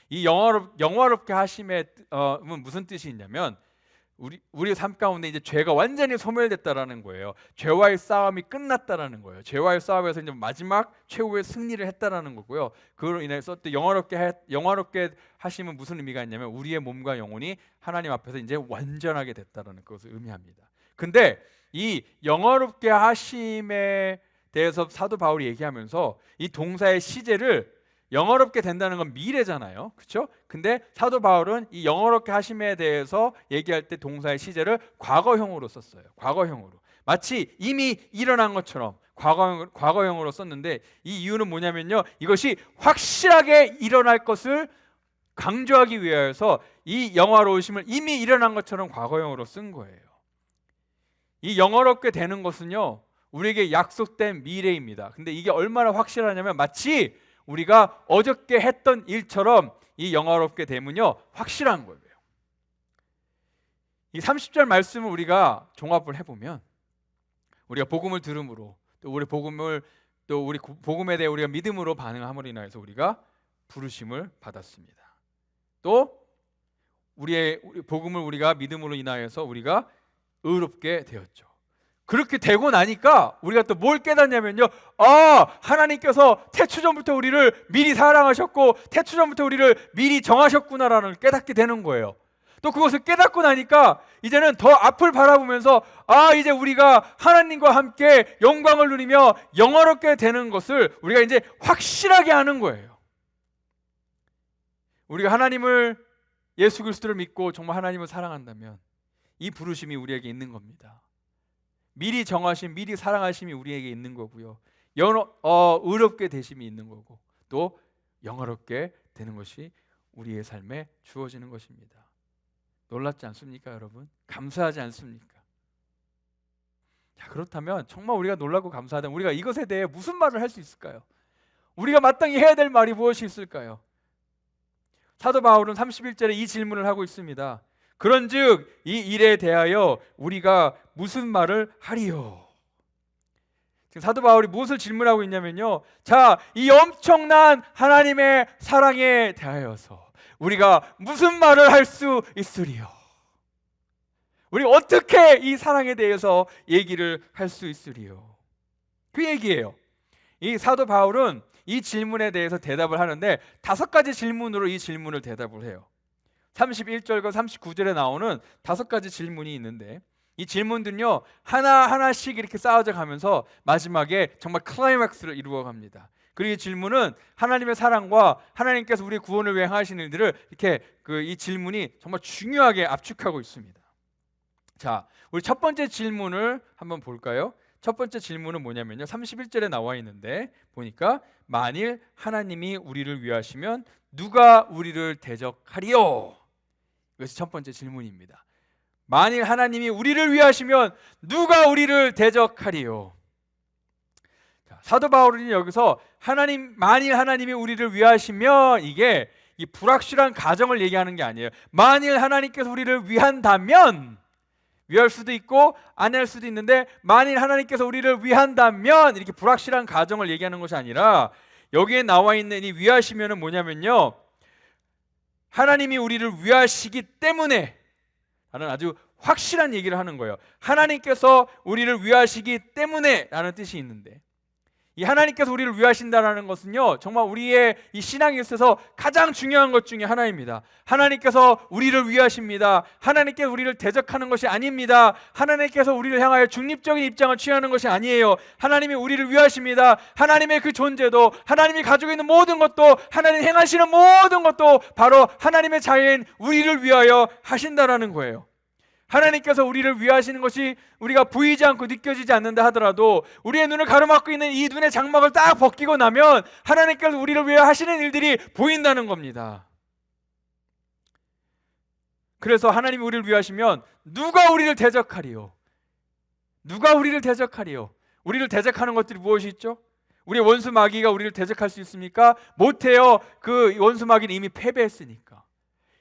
이 영화롭게 하심의 무슨 뜻이 있냐면 우리 삶 가운데 이제 죄가 완전히 소멸됐다라는 거예요. 죄와의 싸움이 끝났다라는 거예요. 죄와의 싸움에서 이제 마지막 최후의 승리를 했다라는 거고요. 그로 인해서 또 영화롭게 하심은 무슨 의미가 있냐면 우리의 몸과 영혼이 하나님 앞에서 이제 완전하게 됐다라는 것을 의미합니다. 근데 이 영화롭게 하심에 대해서 사도 바울이 얘기하면서 이 동사의 시제를 영화롭게 된다는 건 미래잖아요. 그렇죠? 근데 사도 바울은 이 영화롭게 하심에 대해서 얘기할 때 동사의 시제를 과거형으로 썼어요. 과거형으로. 마치 이미 일어난 것처럼 과거형으로 썼는데 이 이유는 뭐냐면요. 이것이 확실하게 일어날 것을 강조하기 위하여서 이 영화로우심을 이미 일어난 것처럼 과거형으로 쓴 거예요. 이 영화롭게 되는 것은요. 우리에게 약속된 미래입니다. 근데 이게 얼마나 확실하냐면 마치 우리가 어저께 했던 일처럼 이 영화롭게 됨은요 확실한 거예요. 이 30절 말씀을 우리가 종합을 해보면 우리가 복음을 들음으로 또 우리 복음에 대해 우리가 믿음으로 반응함으로 인하여서 우리가 부르심을 받았습니다. 또 우리 복음을 우리가 믿음으로 인하여서 우리가 의롭게 되었죠. 그렇게 되고 나니까 우리가 또 뭘 깨닫냐면요. 하나님께서 태초전부터 우리를 미리 사랑하셨고 태초전부터 우리를 미리 정하셨구나라는 깨닫게 되는 거예요. 또 그것을 깨닫고 나니까 이제는 더 앞을 바라보면서 이제 우리가 하나님과 함께 영광을 누리며 영화롭게 되는 것을 우리가 이제 확실하게 아는 거예요. 우리가 하나님을 예수 그리스도를 믿고 정말 하나님을 사랑한다면 이 부르심이 우리에게 있는 겁니다. 미리 정하심, 미리 사랑하심이 우리에게 있는 거고요. 의롭게 되심이 있는 거고 또 영화롭게 되는 것이 우리의 삶에 주어지는 것입니다. 놀랍지 않습니까, 여러분? 감사하지 않습니까? 자, 그렇다면 정말 우리가 놀라고 감사하다면 우리가 이것에 대해 무슨 말을 할 수 있을까요? 우리가 마땅히 해야 될 말이 무엇이 있을까요? 사도 바울은 31절에 이 질문을 하고 있습니다. 그런즉 이 일에 대하여 우리가 무슨 말을 하리요? 지금 사도 바울이 무엇을 질문하고 있냐면요. 자, 이 엄청난 하나님의 사랑에 대하여서 우리가 무슨 말을 할 수 있으리요? 우리 어떻게 이 사랑에 대해서 얘기를 할 수 있으리요? 그 얘기예요. 이 사도 바울은 이 질문에 대해서 대답을 하는데 5가지 질문으로 이 질문을 대답을 해요. 31절과 39절에 나오는 5가지 질문이 있는데 이 질문들은요 하나하나씩 이렇게 쌓아져 가면서 마지막에 정말 클라이맥스를 이루어 갑니다. 그리고 이 질문은 하나님의 사랑과 하나님께서 우리의 구원을 위해 하신 일들을 이렇게 이 질문이 정말 중요하게 압축하고 있습니다. 자, 우리 첫 번째 질문을 한번 볼까요? 첫 번째 질문은 뭐냐면요 31절에 나와 있는데 보니까 만일 하나님이 우리를 위하시면 누가 우리를 대적하리요? 이것이 첫 번째 질문입니다. 만일 하나님이 우리를 위하시면 누가 우리를 대적하리요? 자, 사도 바울은 여기서 만일 하나님이 우리를 위하시면 이게 이 불확실한 가정을 얘기하는 게 아니에요. 만일 하나님께서 우리를 위한다면 위할 수도 있고 안 할 수도 있는데 만일 하나님께서 우리를 위한다면 이렇게 불확실한 가정을 얘기하는 것이 아니라 여기에 나와 있는 이 위하시면은 뭐냐면요 하나님이 우리를 위하시기 때문에 라는 아주 확실한 얘기를 하는 거예요. 하나님께서 우리를 위하시기 때문에 라는 뜻이 있는데 이 하나님께서 우리를 위하신다라는 것은요 정말 우리의 이 신앙에 있어서 가장 중요한 것 중에 하나입니다. 하나님께서 우리를 위하십니다. 하나님께서 우리를 대적하는 것이 아닙니다. 하나님께서 우리를 향하여 중립적인 입장을 취하는 것이 아니에요. 하나님이 우리를 위하십니다. 하나님의 그 존재도 하나님이 가지고 있는 모든 것도 하나님이 행하시는 모든 것도 바로 하나님의 자유인 우리를 위하여 하신다라는 거예요. 하나님께서 우리를 위하시는 것이 우리가 보이지 않고 느껴지지 않는다 하더라도 우리의 눈을 가로막고 있는 이 눈의 장막을 딱 벗기고 나면 하나님께서 우리를 위해 하시는 일들이 보인다는 겁니다. 그래서 하나님이 우리를 위하시면 누가 우리를 대적하리요? 누가 우리를 대적하리요? 우리를 대적하는 것들이 무엇이 있죠? 우리의 원수 마귀가 우리를 대적할 수 있습니까? 못해요. 그 원수 마귀는 이미 패배했으니까.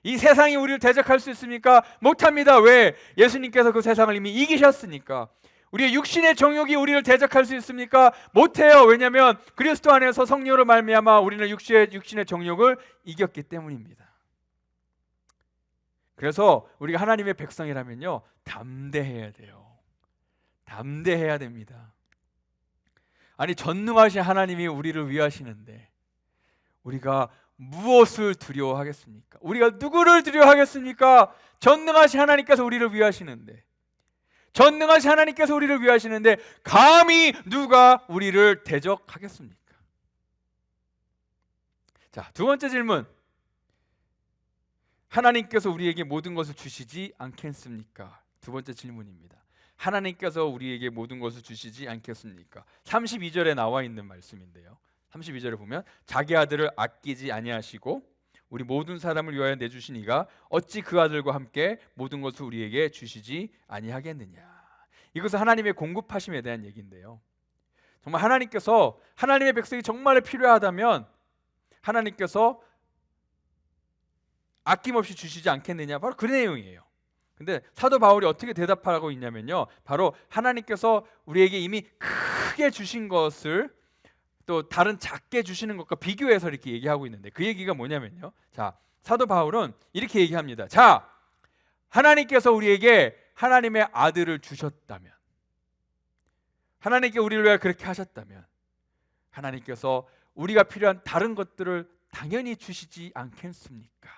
이 세상이 우리를 대적할 수 있습니까? 못합니다. 왜? 예수님께서 그 세상을 이미 이기셨으니까. 우리의 육신의 정욕이 우리를 대적할 수 있습니까? 못해요. 왜냐하면 그리스도 안에서 성령으로 말미암아 우리는 육신의 정욕을 이겼기 때문입니다. 그래서 우리가 하나님의 백성이라면요, 담대해야 돼요. 담대해야 됩니다. 아니, 전능하신 하나님이 우리를 위하시는데 우리가 무엇을 두려워하겠습니까? 우리가 누구를 두려워하겠습니까? 전능하신 하나님께서 우리를 위하시는데, 전능하신 하나님께서 우리를 위하시는데 감히 누가 우리를 대적하겠습니까? 자, 두 번째 질문. 하나님께서 우리에게 모든 것을 주시지 않겠습니까? 두 번째 질문입니다. 하나님께서 우리에게 모든 것을 주시지 않겠습니까? 32절에 나와 있는 말씀인데요. 32절에 보면 자기 아들을 아끼지 아니하시고 우리 모든 사람을 위하여 내주신 이가 어찌 그 아들과 함께 모든 것을 우리에게 주시지 아니하겠느냐. 이것은 하나님의 공급하심에 대한 얘기인데요. 정말 하나님께서 하나님의 백성이 정말 필요하다면 하나님께서 아낌없이 주시지 않겠느냐, 바로 그 내용이에요. 근데 사도 바울이 어떻게 대답하고 있냐면요, 바로 하나님께서 우리에게 이미 크게 주신 것을 또 다른 작게 주시는 것과 비교해서 이렇게 얘기하고 있는데, 그 얘기가 뭐냐면요, 자, 사도 바울은 이렇게 얘기합니다. 자, 하나님께서 우리에게 하나님의 아들을 주셨다면, 하나님께 우리를 위해 그렇게 하셨다면 하나님께서 우리가 필요한 다른 것들을 당연히 주시지 않겠습니까?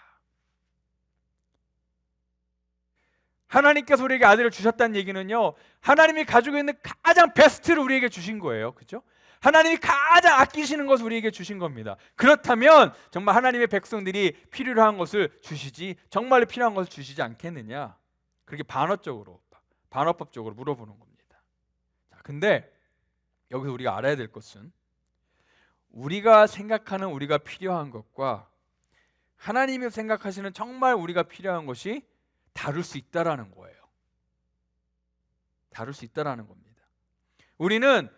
하나님께서 우리에게 아들을 주셨다는 얘기는요, 하나님이 가지고 있는 가장 베스트를 우리에게 주신 거예요. 그렇죠? 하나님이 가장 아끼시는 것을 우리에게 주신 겁니다. 그렇다면 정말 하나님의 백성들이 필요로 한 것을 주시지, 정말로 필요한 것을 주시지 않겠느냐, 그렇게 반어법적으로 물어보는 겁니다. 자, 근데 여기서 우리가 알아야 될 것은 우리가 생각하는 우리가 필요한 것과 하나님이 생각하시는 정말 우리가 필요한 것이 다를 수 있다라는 거예요. 다를 수 있다라는 겁니다. 우리는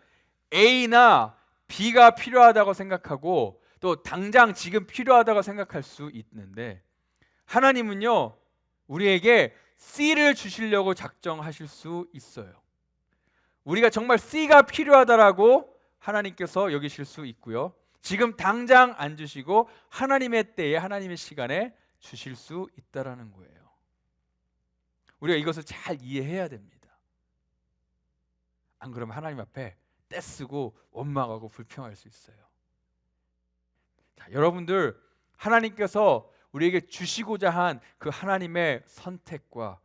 A나 B가 필요하다고 생각하고 또 당장 지금 필요하다고 생각할 수 있는데, 하나님은요, 우리에게 C를 주시려고 작정하실 수 있어요. 우리가 정말 C가 필요하다라고 하나님께서 여기실 수 있고요, 지금 당장 안 주시고 하나님의 때에 하나님의 시간에 주실 수 있다라는 거예요. 우리가 이것을 잘 이해해야 됩니다. 안 그러면 하나님 앞에 떼쓰고 원망하고 불평할 수 있어요. 자, 여러분들, 하나님께서 우리에게 주시고자 한 그 하나님의 선택과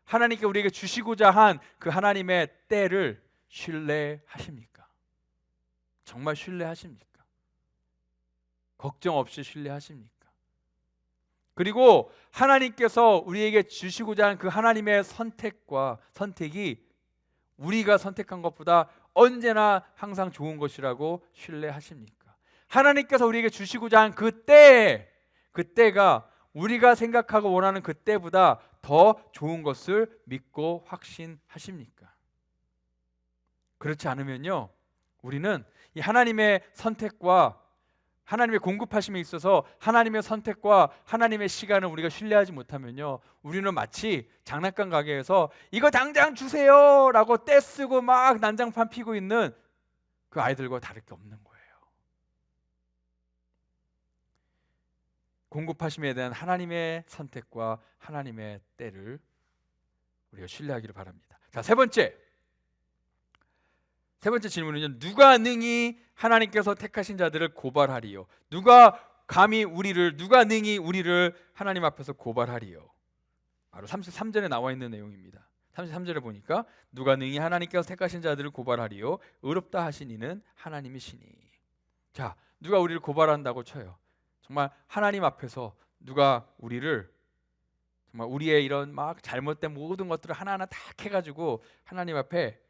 하나님께 우리에게 주시고자 한 그 하나님의 때를 신뢰하십니까? 정말 신뢰하십니까? 걱정 없이 신뢰하십니까? 그리고 하나님께서 우리에게 주시고자 하는 그 하나님의 선택이 우리가 선택한 것보다 언제나 항상 좋은 것이라고 신뢰하십니까? 하나님께서 우리에게 주시고자 한 그 때가 우리가 생각하고 원하는 그 때보다 더 좋은 것을 믿고 확신하십니까? 그렇지 않으면요, 우리는 이 하나님의 선택과 하나님의 공급하심에 있어서 하나님의 선택과 하나님의 시간을 우리가 신뢰하지 못하면요, 우리는 마치 장난감 가게에서 이거 당장 주세요 라고 떼쓰고 막 난장판 피고 있는 그 아이들과 다를 게 없는 거예요. 공급하심에 대한 하나님의 선택과 하나님의 때를 우리가 신뢰하기를 바랍니다. 자, 세 번째 질문은요, 누가 능히 하나님께서 택하신 자들을 고발하리요? 누가 능히 우리를 하나님 앞에서 고발하리요? 바로 33절에 나와 있는 내용입니다. 33절에 보니까 누가 능히 하나님께서 택하신 자들을 고발하리요? 의롭다 하신 이는 하나님이시니. 자, 누가 우리를 고발한다고 쳐요. 정말 하나님 앞에서 누가 우리를 정말 우리의 이런 막 잘못된 모든 것들을 하나하나 다 해가지고 하나님 앞에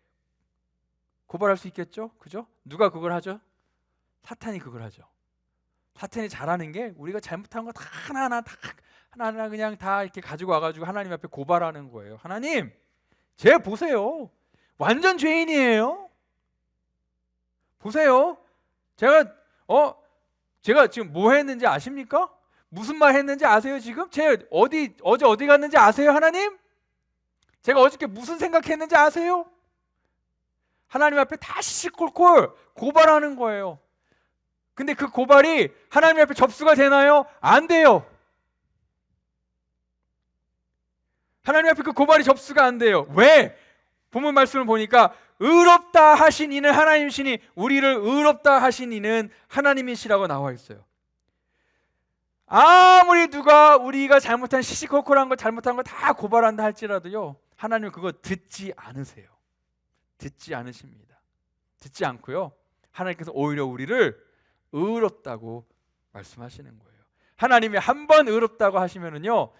고발할 수 있겠죠? 그죠? 누가 그걸 하죠? 사탄이 그걸 하죠. 사탄이 잘하는 게 우리가 잘못한 거 다 하나하나 그냥 다 이렇게 가지고 와가지고 하나님 앞에 고발하는 거예요. 하나님, 쟤 보세요. 완전 죄인이에요. 보세요. 제가 지금 뭐 했는지 아십니까? 무슨 말 했는지 아세요 지금? 어제 어디 갔는지 아세요 하나님? 제가 어저께 무슨 생각했는지 아세요? 하나님 앞에 다 시시콜콜 고발하는 거예요. 근데 그 고발이 하나님 앞에 접수가 되나요? 안 돼요. 하나님 앞에 그 고발이 접수가 안 돼요. 왜? 본문 말씀을 보니까 의롭다 하신 이는 하나님이시니 우리를 의롭다 하신 이는 하나님이시라고 나와 있어요. 아무리 누가 우리가 잘못한 시시콜콜한 거 잘못한 거 다 고발한다 할지라도요, 하나님은 그거 듣지 않으세요. 듣지 않으십니다. 듣지 않고요, 하나님께서 오히려 우리를 의롭다고 말씀하시는 거예요. 하나님이 한 번 의롭다고 하시면은요,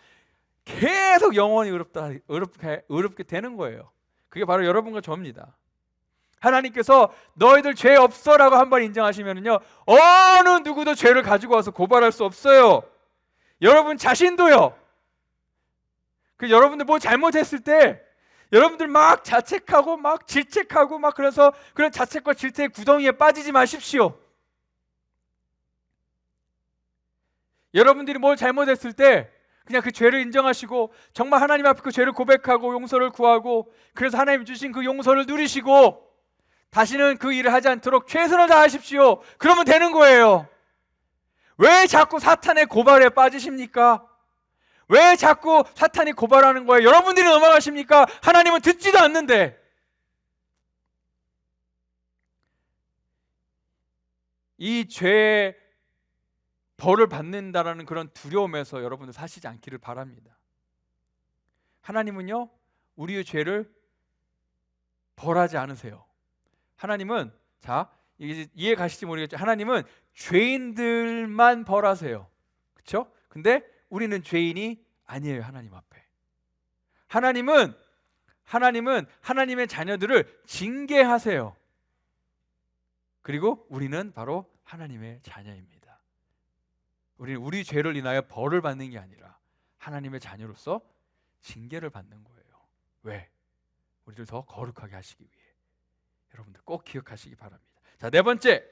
계속 영원히 의롭게 되는 거예요. 그게 바로 여러분과 저입니다. 하나님께서 너희들 죄 없어라고 한번 인정하시면은요, 어느 누구도 죄를 가지고 와서 고발할 수 없어요. 여러분 자신도요. 여러분들 뭐 잘못했을 때 여러분들 막 자책하고 막 질책하고 막 그래서 그런 자책과 질책의 구덩이에 빠지지 마십시오. 여러분들이 뭘 잘못했을 때 그냥 그 죄를 인정하시고 정말 하나님 앞에 그 죄를 고백하고 용서를 구하고, 그래서 하나님 주신 그 용서를 누리시고 다시는 그 일을 하지 않도록 최선을 다하십시오. 그러면 되는 거예요. 왜 자꾸 사탄의 고발에 빠지십니까? 왜 자꾸 사탄이 고발하는 거예요? 여러분들이 넘어가십니까? 하나님은 듣지도 않는데. 이 죄의 벌을 받는다라는 그런 두려움에서 여러분들 사시지 않기를 바랍니다. 하나님은요, 우리의 죄를 벌하지 않으세요. 하나님은, 자, 이게 이해 가실지 모르겠죠. 하나님은 죄인들만 벌하세요. 그렇죠? 근데 우리는 죄인이 아니에요. 하나님 앞에. 하나님은 하나님의 자녀들을 징계하세요. 그리고 우리는 바로 하나님의 자녀입니다. 우리는 우리 죄를 인하여 벌을 받는 게 아니라 하나님의 자녀로서 징계를 받는 거예요. 왜? 우리를 더 거룩하게 하시기 위해. 여러분들 꼭 기억하시기 바랍니다. 자, 네 번째,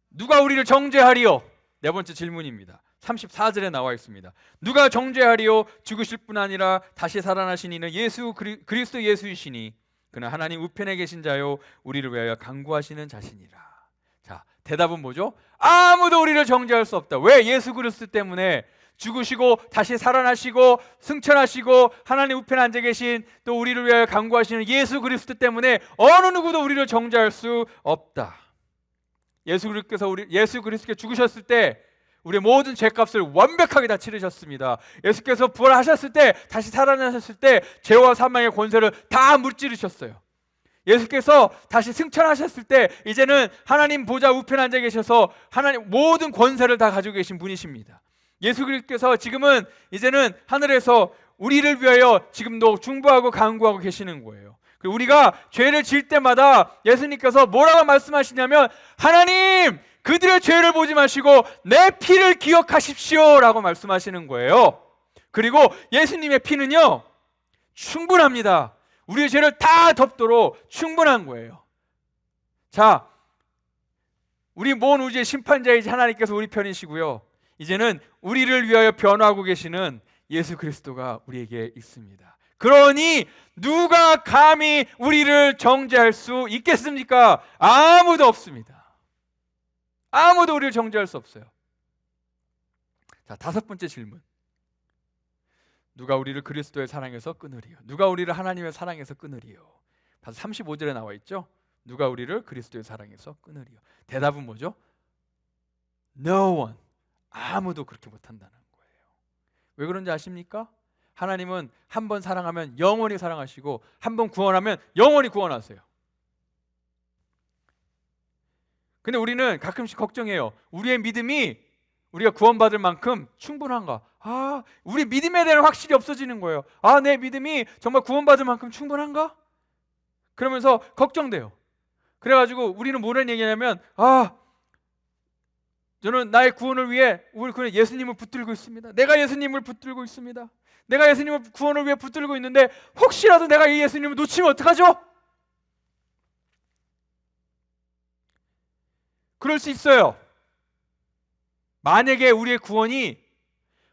누가 우리를 정죄하리요? 네 번째 질문입니다. 34절에 나와 있습니다. 누가 정죄하리요? 죽으실 뿐 아니라 다시 살아나신 이는 그리스도 예수이시니 그는 하나님 우편에 계신 자요 우리를 위하여 간구하시는 자신이라. 자, 대답은 뭐죠? 아무도 우리를 정죄할 수 없다. 왜? 예수 그리스도 때문에 죽으시고 다시 살아나시고 승천하시고 하나님 우편에 앉아 계신, 또 우리를 위하여 간구하시는 예수 그리스도 때문에 어느 누구도 우리를 정죄할 수 없다. 예수 그리스도께 죽으셨을 때 우리의 모든 죄값을 완벽하게 다 치르셨습니다. 예수께서 부활하셨을 때, 다시 살아나셨을 때 죄와 사망의 권세를 다 무찌르셨어요. 예수께서 다시 승천하셨을 때 이제는 하나님 보좌 우편에 앉아 계셔서 하나님 모든 권세를 다 가지고 계신 분이십니다. 예수 그리스도께서 지금은 이제는 하늘에서 우리를 위하여 지금도 중보하고 간구하고 계시는 거예요. 우리가 죄를 지을 때마다 예수님께서 뭐라고 말씀하시냐면, 하나님 그들의 죄를 보지 마시고 내 피를 기억하십시오 라고 말씀하시는 거예요. 그리고 예수님의 피는요 충분합니다. 우리의 죄를 다 덮도록 충분한 거예요. 자, 우리 먼 우주의 심판자이자 하나님께서 우리 편이시고요, 이제는 우리를 위하여 변화하고 계시는 예수 그리스도가 우리에게 있습니다. 그러니 누가 감히 우리를 정죄할 수 있겠습니까? 아무도 없습니다. 아무도 우리를 정죄할 수 없어요. 자, 다섯 번째 질문. 누가 우리를 그리스도의 사랑에서 끊으리요? 누가 우리를 하나님의 사랑에서 끊으리요? 35절에 나와 있죠? 누가 우리를 그리스도의 사랑에서 끊으리요? 대답은 뭐죠? No one. 아무도 그렇게 못한다는 거예요. 왜 그런지 아십니까? 하나님은 한 번 사랑하면 영원히 사랑하시고 한 번 구원하면 영원히 구원하세요. 근데 우리는 가끔씩 걱정해요. 우리의 믿음이 우리가 구원받을 만큼 충분한가? 우리 믿음에 대한 확실히 없어지는 거예요. 내 믿음이 정말 구원받을 만큼 충분한가? 그러면서 걱정돼요. 그래가지고 우리는 뭐라는 얘기냐면, 저는 나의 구원을 위해 우리 예수님을 붙들고 있습니다. 내가 예수님을 붙들고 있습니다. 내가 예수님을 구원을 위해 붙들고 있는데 혹시라도 내가 이 예수님을 놓치면 어떡하죠? 그럴 수 있어요. 만약에 우리의 구원이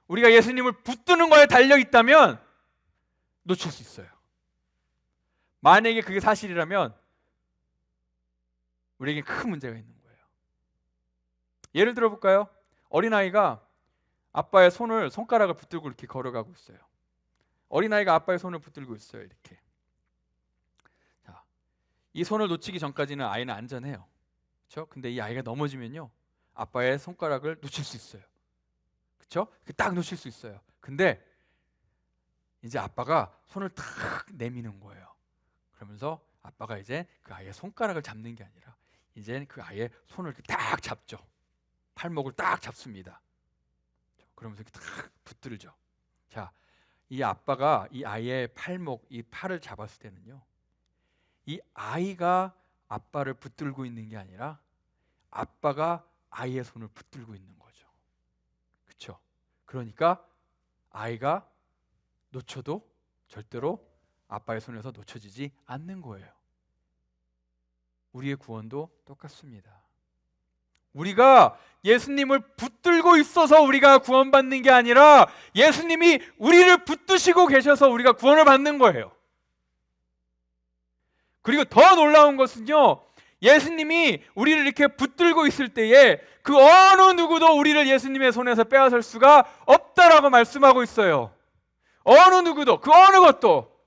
우리가 예수님을 붙드는 거에 달려 있다면 놓칠 수 있어요. 만약에 그게 사실이라면 우리에게 큰 문제가 있는 거예요. 예를 들어 볼까요? 어린아이가 아빠의 손가락을 붙들고 이렇게 걸어가고 있어요. 어린아이가 아빠의 손을 붙들고 있어요. 이렇게. 자, 이 손을 놓치기 전까지는 아이는 안전해요. 그렇죠? 근데 이 아이가 넘어지면요, 아빠의 손가락을 놓칠 수 있어요. 그렇죠? 딱 놓칠 수 있어요. 근데 이제 아빠가 손을 탁 내미는 거예요. 그러면서 아빠가 이제 그 아이의 손가락을 잡는 게 아니라 이제 그 아이의 손을 이렇게 딱 잡죠. 팔목을 딱 잡습니다. 그러면서 이렇게 딱 붙들죠. 자, 이 아빠가 이 아이의 팔목, 이 팔을 잡았을 때는요, 이 아이가 아빠를 붙들고 있는 게 아니라 아빠가 아이의 손을 붙들고 있는 거죠. 그렇죠? 그러니까 아이가 놓쳐도 절대로 아빠의 손에서 놓쳐지지 않는 거예요. 우리의 구원도 똑같습니다. 우리가 예수님을 붙들고 있어서 우리가 구원받는 게 아니라 예수님이 우리를 붙드시고 계셔서 우리가 구원을 받는 거예요. 그리고 더 놀라운 것은요, 예수님이 우리를 이렇게 붙들고 있을 때에 그 어느 누구도 우리를 예수님의 손에서 빼앗을 수가 없다라고 말씀하고 있어요. 어느 누구도, 그 어느 것도.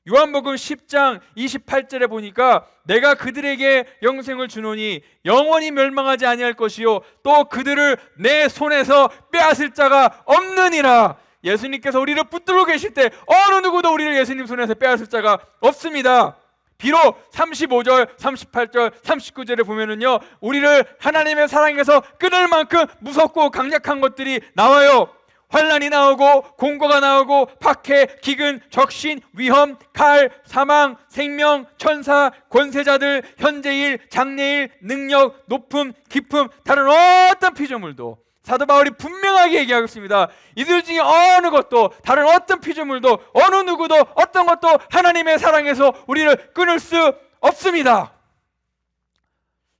요한복음 10장 28절에 보니까 내가 그들에게 영생을 주노니 영원히 멸망하지 아니할 것이요 또 그들을 내 손에서 빼앗을 자가 없느니라. 예수님께서 우리를 붙들고 계실 때 어느 누구도 우리를 예수님 손에서 빼앗을 자가 없습니다. 비록 35절, 38절, 39절에 보면은요, 우리를 하나님의 사랑에서 끊을 만큼 무섭고 강력한 것들이 나와요. 환난이 나오고 공고가 나오고 박해, 기근, 적신, 위험, 칼, 사망, 생명, 천사, 권세자들, 현재일, 장래일, 능력, 높음, 깊음, 다른 어떤 피조물도 사도 바울이 분명하게 얘기하고 있습니다. 이들 중에 어느 것도, 다른 어떤 피조물도, 어느 누구도, 어떤 것도 하나님의 사랑에서 우리를 끊을 수 없습니다.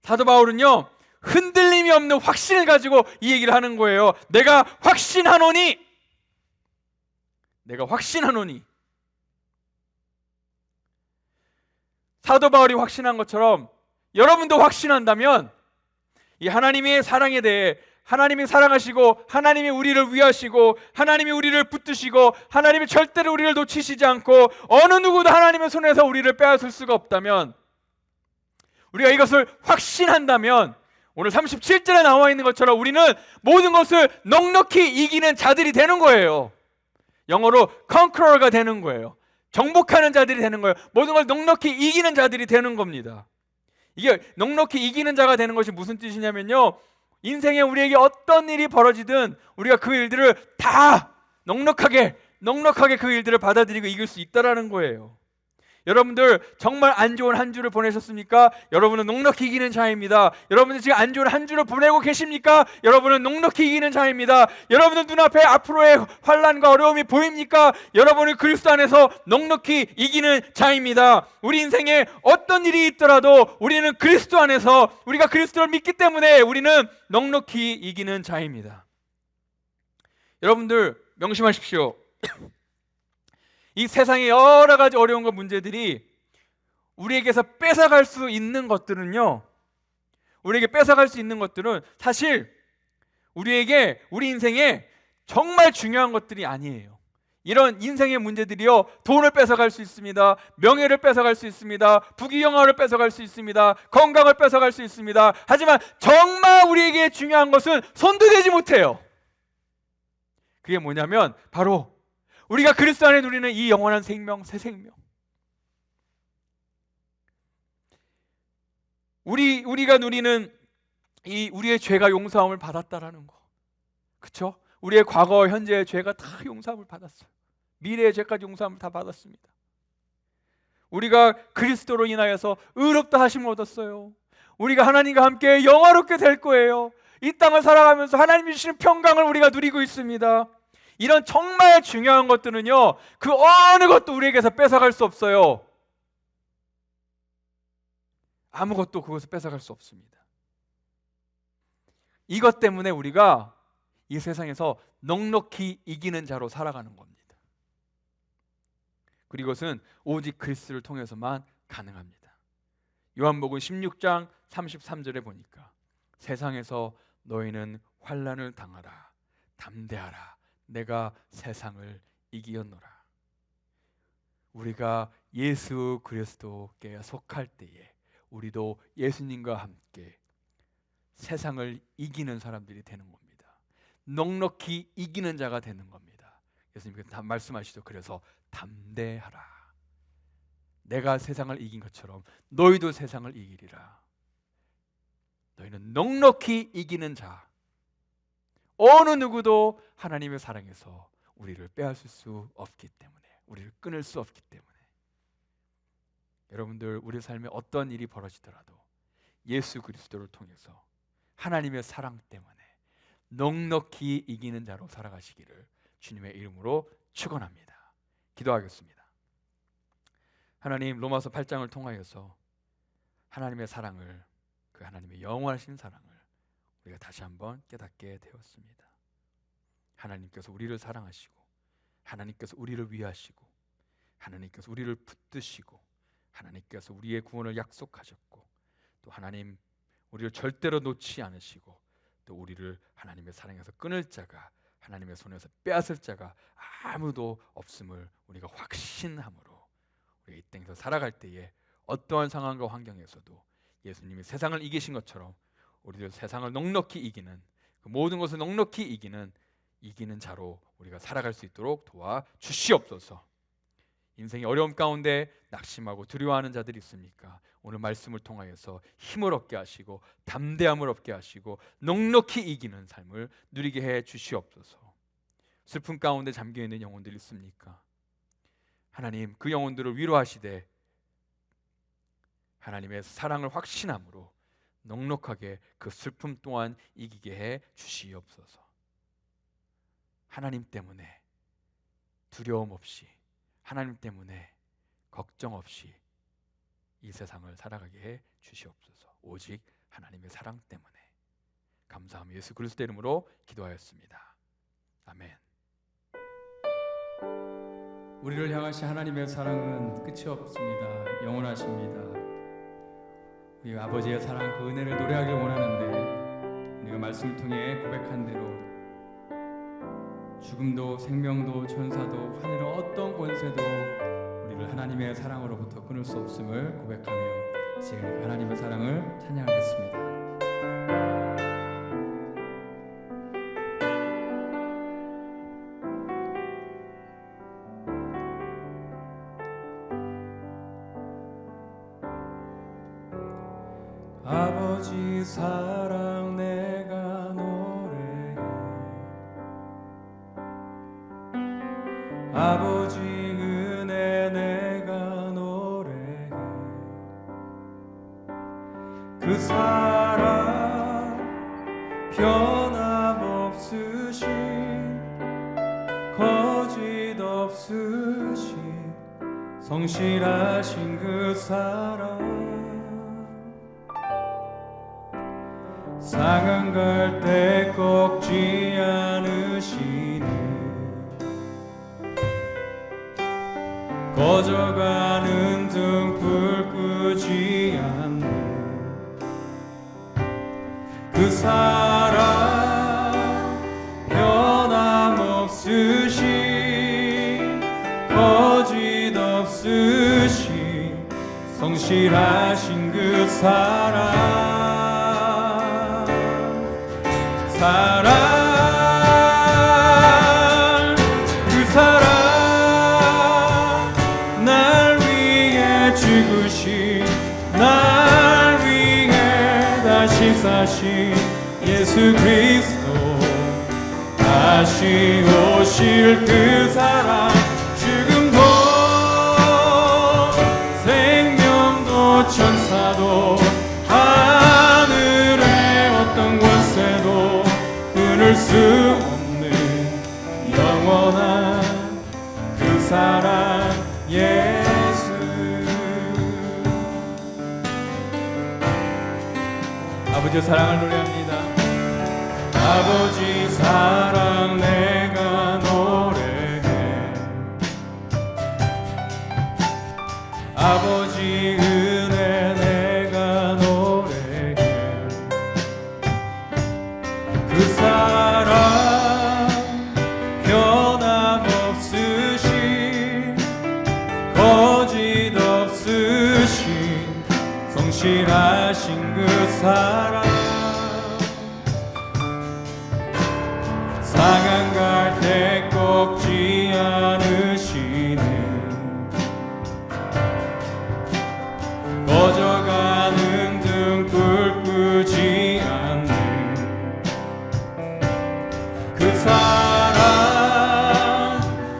사도 바울은요, 흔들림이 없는 확신을 가지고 이 얘기를 하는 거예요. 내가 확신하노니. 사도 바울이 확신한 것처럼 여러분도 확신한다면 이 하나님의 사랑에 대해, 하나님이 사랑하시고 하나님이 우리를 위하시고 하나님이 우리를 붙드시고 하나님이 절대로 우리를 놓치시지 않고 어느 누구도 하나님의 손에서 우리를 빼앗을 수가 없다면, 우리가 이것을 확신한다면 오늘 37절에 나와 있는 것처럼 우리는 모든 것을 넉넉히 이기는 자들이 되는 거예요. 영어로 conqueror가 되는 거예요. 정복하는 자들이 되는 거예요. 모든 걸 넉넉히 이기는 자들이 되는 겁니다. 이게 넉넉히 이기는 자가 되는 것이 무슨 뜻이냐면요, 인생에 우리에게 어떤 일이 벌어지든 우리가 그 일들을 다 넉넉하게 그 일들을 받아들이고 이길 수 있다라는 거예요. 여러분들 정말 안 좋은 한 주를 보내셨습니까? 여러분은 넉넉히 이기는 자입니다. 여러분들 지금 안 좋은 한 주를 보내고 계십니까? 여러분은 넉넉히 이기는 자입니다. 여러분들 눈앞에 앞으로의 환난과 어려움이 보입니까? 여러분은 그리스도 안에서 넉넉히 이기는 자입니다. 우리 인생에 어떤 일이 있더라도 우리는 그리스도 안에서, 우리가 그리스도를 믿기 때문에 우리는 넉넉히 이기는 자입니다. 여러분들 명심하십시오. 이 세상의 여러 가지 어려움과 문제들이 우리에게서 뺏어갈 수 있는 것들은요, 우리에게 뺏어갈 수 있는 것들은 사실 우리 인생에 정말 중요한 것들이 아니에요. 이런 인생의 문제들이요, 돈을 뺏어갈 수 있습니다. 명예를 뺏어갈 수 있습니다. 부귀영화를 뺏어갈 수 있습니다. 건강을 뺏어갈 수 있습니다. 하지만 정말 우리에게 중요한 것은 손도 대지 못해요. 그게 뭐냐면 바로 우리가 그리스도 안에 누리는 이 영원한 생명, 새 생명. 우리가 누리는 이 우리의 죄가 용서함을 받았다라는 거. 그렇죠? 우리의 과거, 현재의 죄가 다 용서함을 받았어요. 미래의 죄까지 용서함을 다 받았습니다. 우리가 그리스도로 인하여서 의롭다 하심을 얻었어요. 우리가 하나님과 함께 영화롭게 될 거예요. 이 땅을 살아가면서 하나님이 주시는 평강을 우리가 누리고 있습니다. 이런 정말 중요한 것들은요, 그 어느 것도 우리에게서 뺏어갈 수 없어요. 아무것도 그것을 뺏어갈 수 없습니다. 이것 때문에 우리가 이 세상에서 넉넉히 이기는 자로 살아가는 겁니다. 그리고 이것은 오직 그리스도를 통해서만 가능합니다. 요한복음 16장 33절에 보니까 세상에서 너희는 환난을 당하라, 담대하라, 내가 세상을 이기었노라. 우리가 예수 그리스도께 속할 때에 우리도 예수님과 함께 세상을 이기는 사람들이 되는 겁니다. 넉넉히 이기는 자가 되는 겁니다. 예수님께서 다 말씀하시죠. 그래서 담대하라. 내가 세상을 이긴 것처럼 너희도 세상을 이기리라. 너희는 넉넉히 이기는 자. 어느 누구도 하나님의 사랑에서 우리를 빼앗을 수 없기 때문에, 우리를 끊을 수 없기 때문에, 여러분들 우리 삶에 어떤 일이 벌어지더라도 예수 그리스도를 통해서 하나님의 사랑 때문에 넉넉히 이기는 자로 살아가시기를 주님의 이름으로 축원합니다. 기도하겠습니다. 하나님, 로마서 8장을 통하여서 하나님의 사랑을, 그 하나님의 영원하신 사랑을 우리가 다시 한번 깨닫게 되었습니다. 하나님께서 우리를 사랑하시고, 하나님께서 우리를 위하시고, 하나님께서 우리를 붙드시고, 하나님께서 우리의 구원을 약속하셨고, 또 하나님 우리를 절대로 놓지 않으시고, 또 우리를 하나님의 사랑에서 끊을 자가, 하나님의 손에서 빼앗을 자가 아무도 없음을 우리가 확신함으로 우리가 이 땅에서 살아갈 때에 어떠한 상황과 환경에서도 예수님이 세상을 이기신 것처럼 우리들 세상을 넉넉히 이기는, 그 모든 것을 넉넉히 이기는 자로 우리가 살아갈 수 있도록 도와 주시옵소서. 인생의 어려움 가운데 낙심하고 두려워하는 자들이 있습니까? 오늘 말씀을 통하여서 힘을 얻게 하시고 담대함을 얻게 하시고 넉넉히 이기는 삶을 누리게 해 주시옵소서. 슬픔 가운데 잠겨있는 영혼들이 있습니까? 하나님, 그 영혼들을 위로하시되 하나님의 사랑을 확신함으로 넉넉하게 그 슬픔 또한 이기게 해 주시옵소서. 하나님 때문에 두려움 없이, 하나님 때문에 걱정 없이 이 세상을 살아가게 해 주시옵소서. 오직 하나님의 사랑 때문에. 감사하며 예수 그리스도 이름으로 기도하였습니다. 아멘. 우리를 향하신 하나님의 사랑은 끝이 없습니다. 영원하십니다. 우리 아버지의 사랑, 그 은혜를 노래하길 원하는데, 우리가 말씀을 통해 고백한 대로 죽음도 생명도 천사도 하늘의 어떤 권세도 우리를 하나님의 사랑으로부터 끊을 수 없음을 고백하며 지금 하나님의 사랑을 찬양하겠습니다. 아버지 사랑 내가 노래해, 아버지 은혜 내가 노래해, 그 사랑 변함없으신, 거짓 없으신, 성실하신 그 사랑, 상한 갈 때 꺾지 않으시네, 꺼져가는 등불 끄지 않는 그 사랑 변함없으신, 거짓 없으신, 성실하신 그 사랑, 그 사랑, 날 위해 죽으신, 날 위해 다시 사신 예수 그리스도, 다시 오실 그 사랑, 죽음도 생명도 천사도 하늘의 어떤 권세도 끊을 수 없는 영원한 그 사랑 예수. 아버지의 사랑을 노래합니다. 아버지 사랑 내가 노래해 아버지 은혜 내가 노래해 그 사랑 변함없으신 거짓 없으신 성실하신 그 사랑 상한 갈 때 꺾지 않으시는 꺼져가는 등불 끄지 않는 그 사랑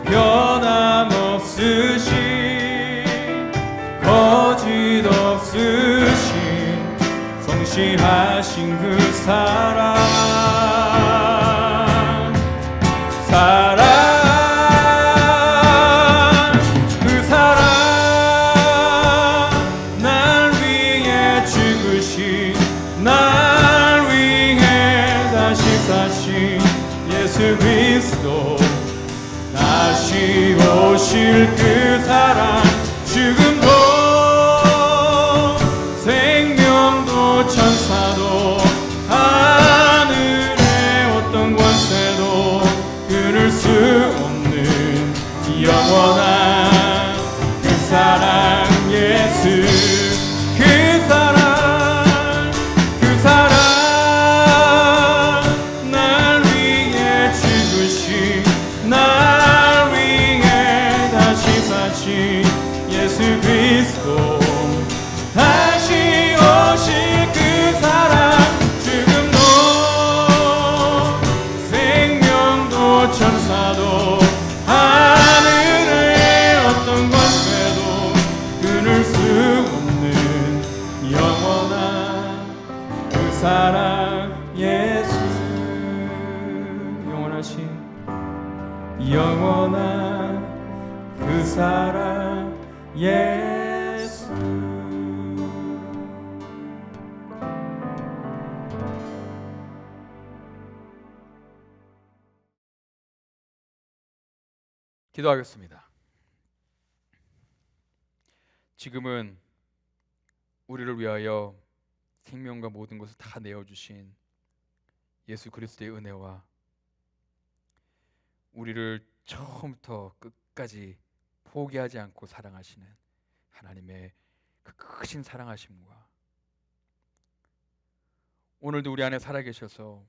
변함없으신 거짓 없으신 성실하신 그 사랑 그 사랑 날 위해 죽으신 날 위해 다시 사신 예수 그리스도 다시 오실 그 사랑 죽음도 생명도 천사도 하늘의 어떤 권세도 끊을 수 없는 영원한 그 사랑 예수 그 사랑 날 위해 죽으신 날 위해 다시 사신 예수 그리스도 다시 오실 그 사랑 죽음도 생명도 천사도 하늘의 어떤 권세도 끊을 수 없는 영원한 그 사랑 예수 영원한 그 사랑 예수 기도하겠습니다. 지금은 우리를 위하여 생명과 모든 것을 다 내어주신 예수 그리스도의 은혜와 우리를 처음부터 끝까지 포기하지 않고 사랑하시는 하나님의 그 크신 사랑하심과 오늘도 우리 안에 살아계셔서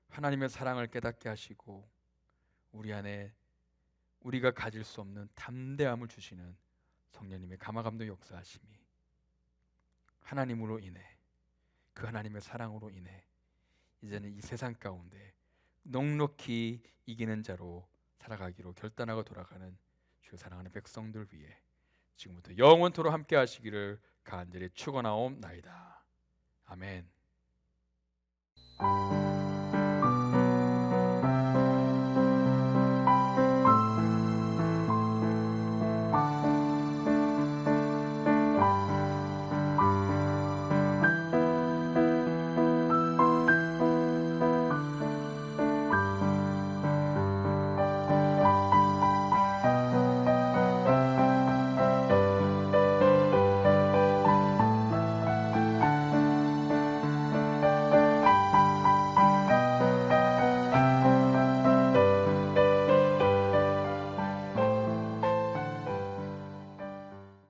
하나님의 사랑을 깨닫게 하시고 우리 안에 우리가 가질 수 없는 담대함을 주시는 성령님의 감화감동 역사하심이 하나님으로 인해 그 하나님의 사랑으로 인해 이제는 이 세상 가운데 넉넉히 이기는 자로 살아가기로 결단하고 돌아가는 주의 사랑하는 백성들 위해 지금부터 영원토록 함께 하시기를 간절히 축원하옵나이다. 아멘.